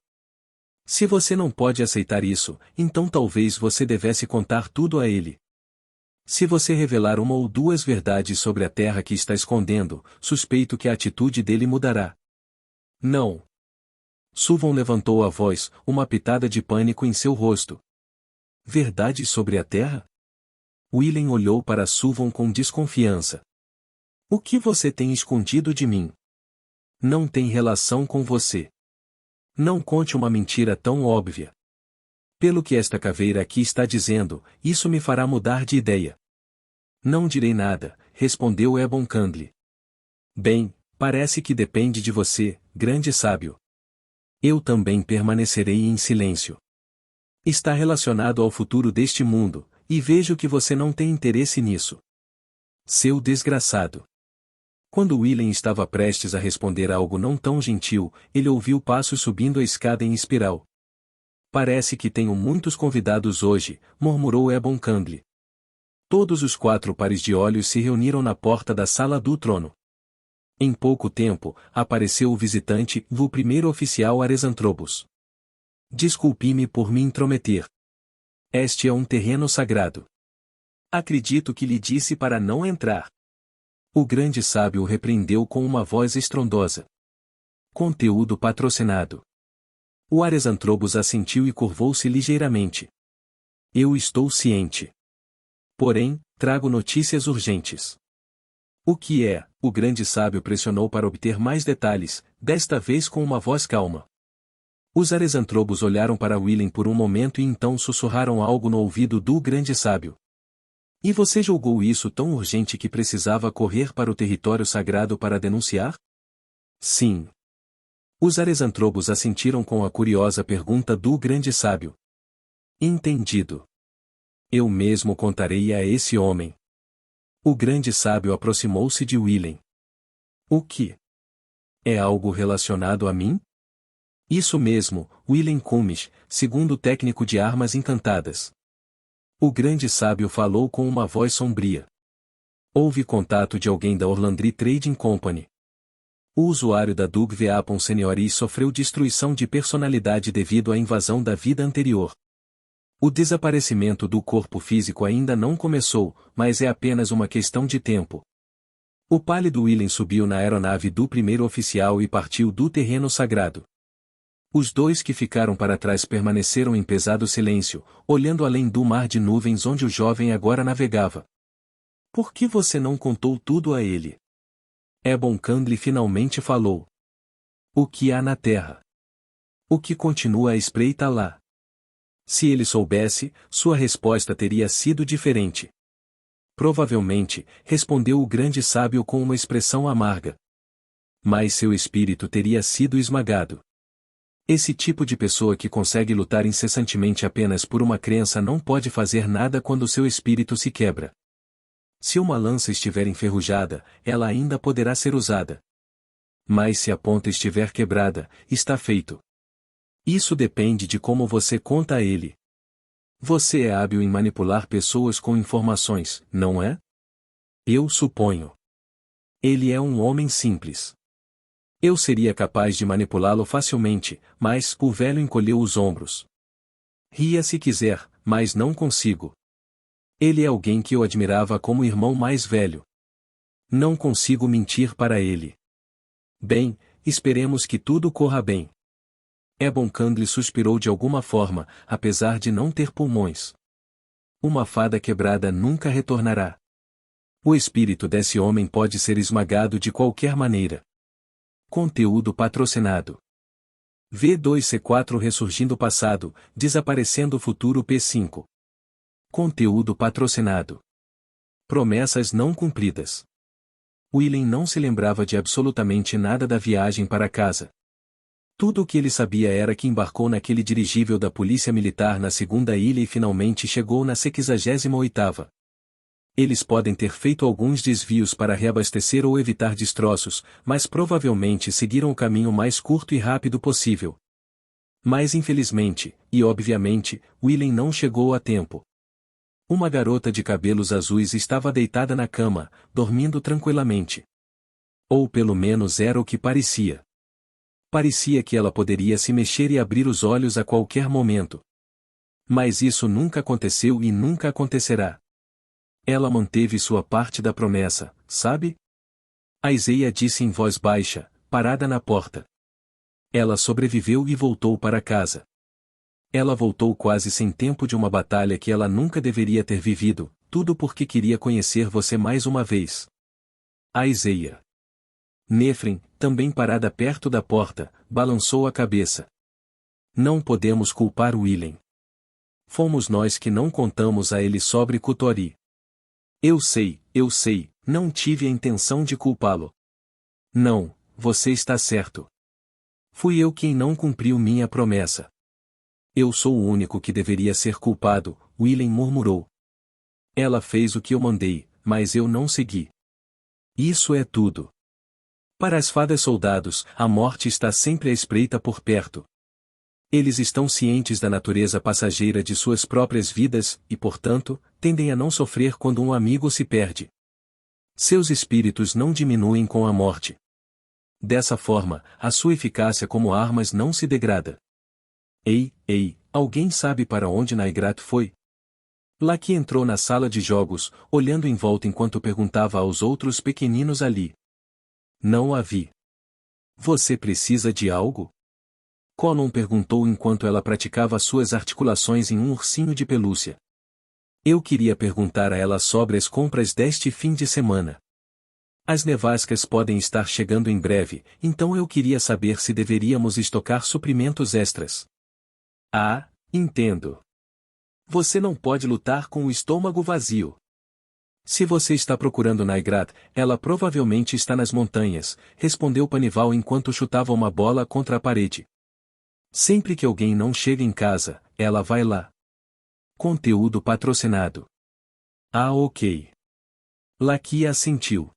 Se você não pode aceitar isso, então talvez você devesse contar tudo a ele. Se você revelar uma ou duas verdades sobre a terra que está escondendo, suspeito que a atitude dele mudará. Não. Suvon levantou a voz, uma pitada de pânico em seu rosto. Verdades sobre a terra? Willen olhou para Suvon com desconfiança. O que você tem escondido de mim? Não tem relação com você. Não conte uma mentira tão óbvia. Pelo que esta caveira aqui está dizendo, isso me fará mudar de ideia. Não direi nada, respondeu Ebon Candle. Bem, parece que depende de você, grande sábio. Eu também permanecerei em silêncio. Está relacionado ao futuro deste mundo, e vejo que você não tem interesse nisso. Seu desgraçado. Quando Willen estava prestes a responder algo não tão gentil, ele ouviu passos subindo a escada em espiral. Parece que tenho muitos convidados hoje, murmurou Ebon Candle. Todos os 4 pares de olhos se reuniram na porta da sala do trono. Em pouco tempo, apareceu o visitante, o primeiro oficial Aresantrobos. Desculpe-me por me intrometer. Este é um terreno sagrado. Acredito que lhe disse para não entrar. O grande sábio o repreendeu com uma voz estrondosa. Conteúdo patrocinado. O Aresantrobos assentiu e curvou-se ligeiramente. Eu estou ciente. Porém, trago notícias urgentes. O que é? O grande sábio pressionou para obter mais detalhes, desta vez com uma voz calma. Os Aresantrobos olharam para Willen por um momento e então sussurraram algo no ouvido do grande sábio. E você julgou isso tão urgente que precisava correr para o território sagrado para denunciar? Sim. Os Aresantrobos assentiram com a curiosa pergunta do grande sábio. Entendido. Eu mesmo contarei a esse homem. O grande sábio aproximou-se de Willen. O que? É algo relacionado a mim? Isso mesmo, Willen Cummins, segundo técnico de armas encantadas. O grande sábio falou com uma voz sombria. Houve contato de alguém da Orlandry Trading Company. O usuário da Doug Veapon Senioris sofreu destruição de personalidade devido à invasão da vida anterior. O desaparecimento do corpo físico ainda não começou, mas é apenas uma questão de tempo. O pálido Willen subiu na aeronave do primeiro oficial e partiu do terreno sagrado. Os 2 que ficaram para trás permaneceram em pesado silêncio, olhando além do mar de nuvens onde o jovem agora navegava. Por que você não contou tudo a ele? Ebon Candle finalmente falou. O que há na terra? O que continua à espreita lá? Se ele soubesse, sua resposta teria sido diferente. Provavelmente, respondeu o grande sábio com uma expressão amarga. Mas seu espírito teria sido esmagado. Esse tipo de pessoa que consegue lutar incessantemente apenas por uma crença não pode fazer nada quando seu espírito se quebra. Se uma lança estiver enferrujada, ela ainda poderá ser usada. Mas se a ponta estiver quebrada, está feito. Isso depende de como você conta a ele. Você é hábil em manipular pessoas com informações, não é? Eu suponho. Ele é um homem simples. Eu seria capaz de manipulá-lo facilmente, mas o velho encolheu os ombros. Ria se quiser, mas não consigo. Ele é alguém que eu admirava como irmão mais velho. Não consigo mentir para ele. Bem, esperemos que tudo corra bem. Ebon Candle suspirou de alguma forma, apesar de não ter pulmões. Uma fada quebrada nunca retornará. O espírito desse homem pode ser esmagado de qualquer maneira. Conteúdo patrocinado. V2C4 ressurgindo passado, desaparecendo futuro P5. Conteúdo patrocinado. Promessas não cumpridas. Willen não se lembrava de absolutamente nada da viagem para casa. Tudo o que ele sabia era que embarcou naquele dirigível da polícia militar na segunda ilha e finalmente chegou na 68ª. Eles podem ter feito alguns desvios para reabastecer ou evitar destroços, mas provavelmente seguiram o caminho mais curto e rápido possível. Mas infelizmente, e obviamente, Willen não chegou a tempo. Uma garota de cabelos azuis estava deitada na cama, dormindo tranquilamente. Ou pelo menos era o que parecia. Parecia que ela poderia se mexer e abrir os olhos a qualquer momento. Mas isso nunca aconteceu e nunca acontecerá. Ela manteve sua parte da promessa, sabe? Isaiah disse em voz baixa, parada na porta. Ela sobreviveu e voltou para casa. Ela voltou quase sem tempo de uma batalha que ela nunca deveria ter vivido, tudo porque queria conhecer você mais uma vez. Isaiah. Nefren, também parada perto da porta, balançou a cabeça. Não podemos culpar Willen. Fomos nós que não contamos a ele sobre Kutori. Eu sei, não tive a intenção de culpá-lo. Não, você está certo. Fui eu quem não cumpriu minha promessa. Eu sou o único que deveria ser culpado, Willen murmurou. Ela fez o que eu mandei, mas eu não segui. Isso é tudo. Para as fadas soldados, a morte está sempre à espreita por perto. Eles estão cientes da natureza passageira de suas próprias vidas, e portanto, tendem a não sofrer quando um amigo se perde. Seus espíritos não diminuem com a morte. Dessa forma, a sua eficácia como armas não se degrada. Ei, alguém sabe para onde Naigrat foi? Laki entrou na sala de jogos, olhando em volta enquanto perguntava aos outros pequeninos ali. Não a vi. Você precisa de algo? Colin perguntou enquanto ela praticava suas articulações em um ursinho de pelúcia. Eu queria perguntar a ela sobre as compras deste fim de semana. As nevascas podem estar chegando em breve, então eu queria saber se deveríamos estocar suprimentos extras. Ah, entendo. Você não pode lutar com o estômago vazio. Se você está procurando Naigrat, ela provavelmente está nas montanhas, respondeu Panival enquanto chutava uma bola contra a parede. Sempre que alguém não chega em casa, ela vai lá. Conteúdo patrocinado. Ah, ok. Laki assentiu.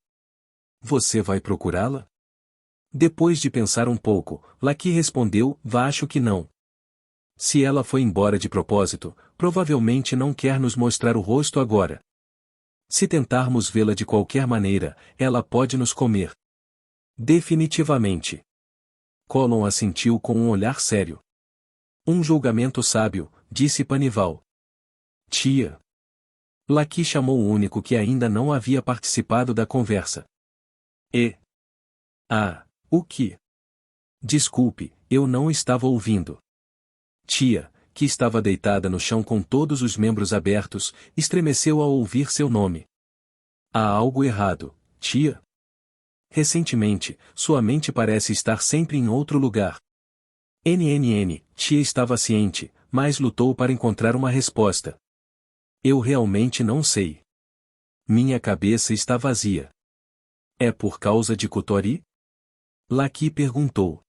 Você vai procurá-la? Depois de pensar um pouco, Laki respondeu, acho que não. Se ela foi embora de propósito, provavelmente não quer nos mostrar o rosto agora. Se tentarmos vê-la de qualquer maneira, ela pode nos comer. Definitivamente. Colin assentiu com um olhar sério. Um julgamento sábio, disse Panival. Tia. Laki chamou o único que ainda não havia participado da conversa. O que? Desculpe, eu não estava ouvindo. Tia, que estava deitada no chão com todos os membros abertos, estremeceu ao ouvir seu nome. Há algo errado, tia? Recentemente, sua mente parece estar sempre em outro lugar. Tia estava ciente, mas lutou para encontrar uma resposta. Eu realmente não sei. Minha cabeça está vazia. É por causa de Kutori? Laki perguntou.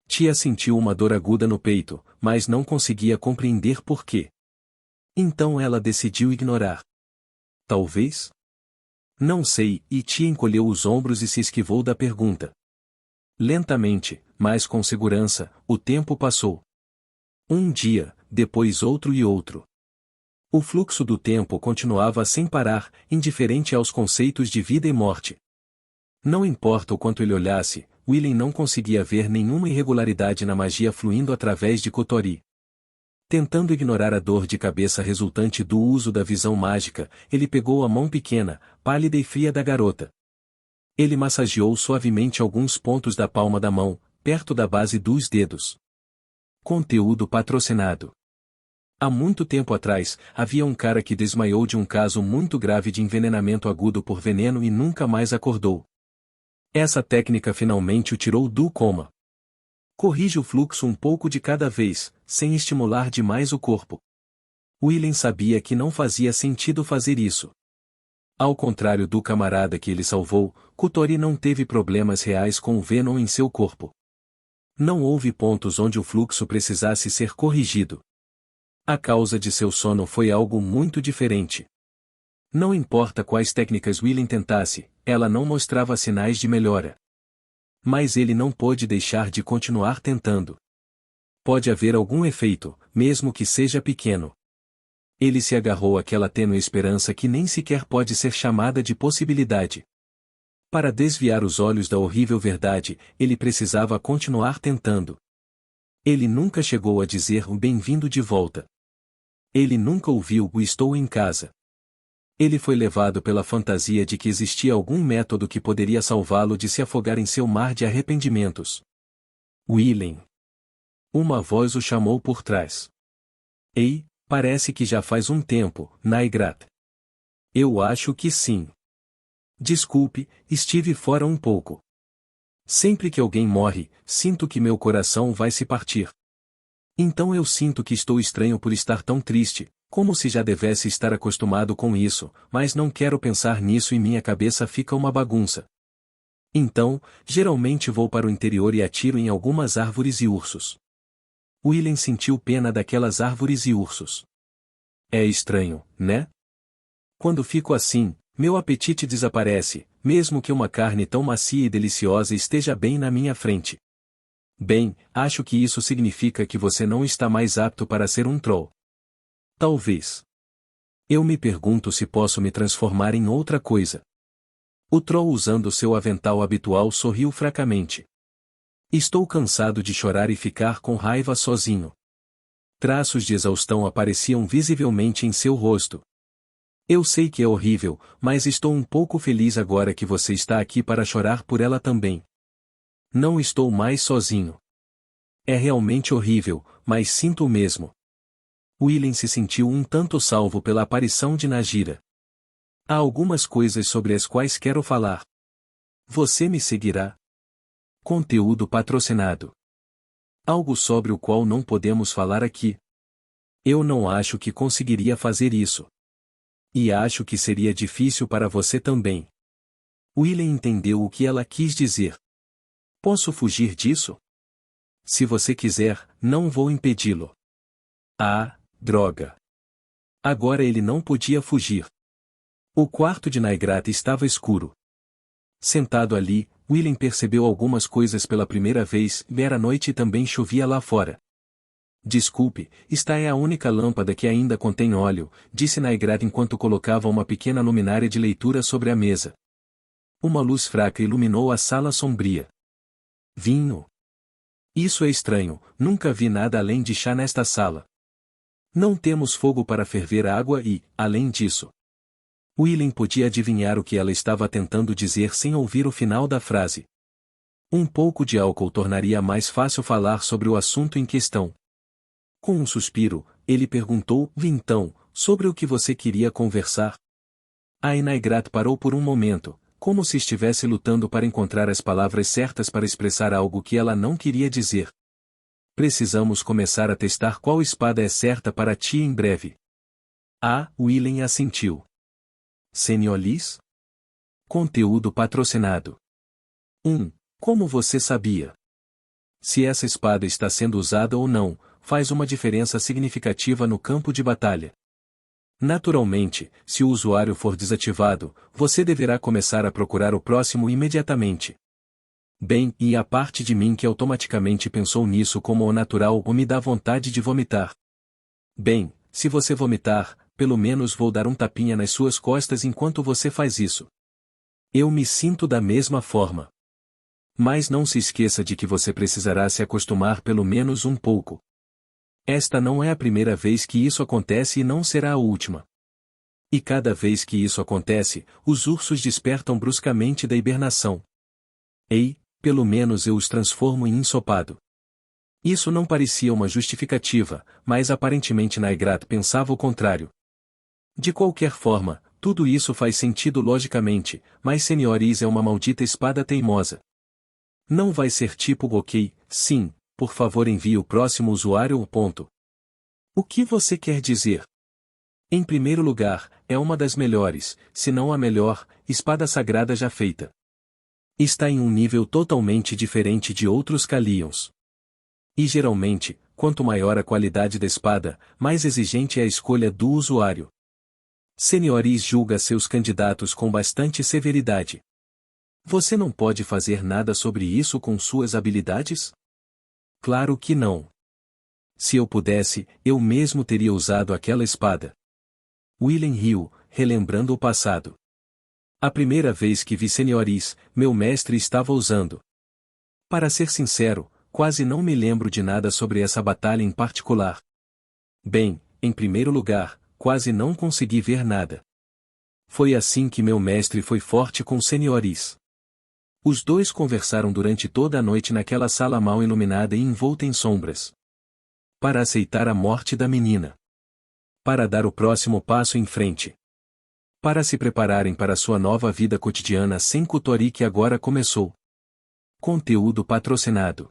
Tia sentiu uma dor aguda no peito, mas não conseguia compreender por quê. Então ela decidiu ignorar. Talvez? Não sei, e tia encolheu os ombros e se esquivou da pergunta. Lentamente, mas com segurança, o tempo passou. Um dia, depois outro e outro. O fluxo do tempo continuava sem parar, indiferente aos conceitos de vida e morte. Não importa o quanto ele olhasse, Willen não conseguia ver nenhuma irregularidade na magia fluindo através de Kotori. Tentando ignorar a dor de cabeça resultante do uso da visão mágica, ele pegou a mão pequena, pálida e fria da garota. Ele massageou suavemente alguns pontos da palma da mão, perto da base dos dedos. Conteúdo patrocinado. Há muito tempo atrás, havia um cara que desmaiou de um caso muito grave de envenenamento agudo por veneno e nunca mais acordou. Essa técnica finalmente o tirou do coma. Corrige o fluxo um pouco de cada vez, sem estimular demais o corpo. Willen sabia que não fazia sentido fazer isso. Ao contrário do camarada que ele salvou, Kutori não teve problemas reais com o Venom em seu corpo. Não houve pontos onde o fluxo precisasse ser corrigido. A causa de seu sono foi algo muito diferente. Não importa quais técnicas Willen tentasse, ela não mostrava sinais de melhora. Mas ele não pôde deixar de continuar tentando. Pode haver algum efeito, mesmo que seja pequeno. Ele se agarrou àquela tênue esperança que nem sequer pode ser chamada de possibilidade. Para desviar os olhos da horrível verdade, ele precisava continuar tentando. Ele nunca chegou a dizer um bem-vindo de volta. Ele nunca ouviu o estou em casa. Ele foi levado pela fantasia de que existia algum método que poderia salvá-lo de se afogar em seu mar de arrependimentos. Willem. Uma voz o chamou por trás. Ei, parece que já faz um tempo, Naigrat. Eu acho que sim. Desculpe, estive fora um pouco. Sempre que alguém morre, sinto que meu coração vai se partir. Então eu sinto que estou estranho por estar tão triste, como se já devesse estar acostumado com isso, mas não quero pensar nisso e minha cabeça fica uma bagunça. Então, geralmente vou para o interior e atiro em algumas árvores e ursos. Willem sentiu pena daquelas árvores e ursos. É estranho, né? Quando fico assim, meu apetite desaparece, mesmo que uma carne tão macia e deliciosa esteja bem na minha frente. Bem, acho que isso significa que você não está mais apto para ser um troll. Talvez. Eu me pergunto se posso me transformar em outra coisa. O troll, usando seu avental habitual, sorriu fracamente. Estou cansado de chorar e ficar com raiva sozinho. Traços de exaustão apareciam visivelmente em seu rosto. Eu sei que é horrível, mas estou um pouco feliz agora que você está aqui para chorar por ela também. Não estou mais sozinho. É realmente horrível, mas sinto o mesmo. Willem se sentiu um tanto salvo pela aparição de Najira. Há algumas coisas sobre as quais quero falar. Você me seguirá? Conteúdo patrocinado. Algo sobre o qual não podemos falar aqui. Eu não acho que conseguiria fazer isso. E acho que seria difícil para você também. Willem entendeu o que ela quis dizer. Posso fugir disso? Se você quiser, não vou impedi-lo. Ah, droga. Agora ele não podia fugir. O quarto de Naigrat estava escuro. Sentado ali, Willem percebeu algumas coisas pela primeira vez. Era noite e também chovia lá fora. Desculpe, esta é a única lâmpada que ainda contém óleo, disse Naigrat enquanto colocava uma pequena luminária de leitura sobre a mesa. Uma luz fraca iluminou a sala sombria. Vinho. Isso é estranho, nunca vi nada além de chá nesta sala. Não temos fogo para ferver água e, além disso. Willem podia adivinhar o que ela estava tentando dizer sem ouvir o final da frase. Um pouco de álcool tornaria mais fácil falar sobre o assunto em questão. Com um suspiro, ele perguntou, então, sobre o que você queria conversar? A Naigrat parou por um momento, como se estivesse lutando para encontrar as palavras certas para expressar algo que ela não queria dizer. Precisamos começar a testar qual espada é certa para ti em breve. Ah, Willem assentiu. Seniolis? Conteúdo patrocinado. 1. Como você sabia? Se essa espada está sendo usada ou não, faz uma diferença significativa no campo de batalha. Naturalmente, se o usuário for desativado, você deverá começar a procurar o próximo imediatamente. Bem, e a parte de mim que automaticamente pensou nisso como o natural ou me dá vontade de vomitar. Bem, se você vomitar, pelo menos vou dar um tapinha nas suas costas enquanto você faz isso. Eu me sinto da mesma forma. Mas não se esqueça de que você precisará se acostumar pelo menos um pouco. Esta não é a primeira vez que isso acontece e não será a última. E cada vez que isso acontece, os ursos despertam bruscamente da hibernação. Ei, pelo menos eu os transformo em ensopado. Isso não parecia uma justificativa, mas aparentemente Naigrat pensava o contrário. De qualquer forma, tudo isso faz sentido logicamente, mas Senioris é uma maldita espada teimosa. Não vai ser tipo ok, sim, por favor envie o próximo usuário o ponto. O que você quer dizer? Em primeiro lugar, é uma das melhores, se não a melhor, espada sagrada já feita. Está em um nível totalmente diferente de outros Calions. E geralmente, quanto maior a qualidade da espada, mais exigente é a escolha do usuário. Senioris julga seus candidatos com bastante severidade. Você não pode fazer nada sobre isso com suas habilidades? Claro que não. Se eu pudesse, eu mesmo teria usado aquela espada. Willem riu, relembrando o passado. A primeira vez que vi Senioris, meu mestre estava usando. Para ser sincero, quase não me lembro de nada sobre essa batalha em particular. Bem, em primeiro lugar, quase não consegui ver nada. Foi assim que meu mestre foi forte com senhores. Os dois conversaram durante toda a noite naquela sala mal iluminada e envolta em sombras. Para aceitar a morte da menina. Para dar o próximo passo em frente. Para se prepararem para sua nova vida cotidiana sem Kutori que agora começou. Conteúdo patrocinado.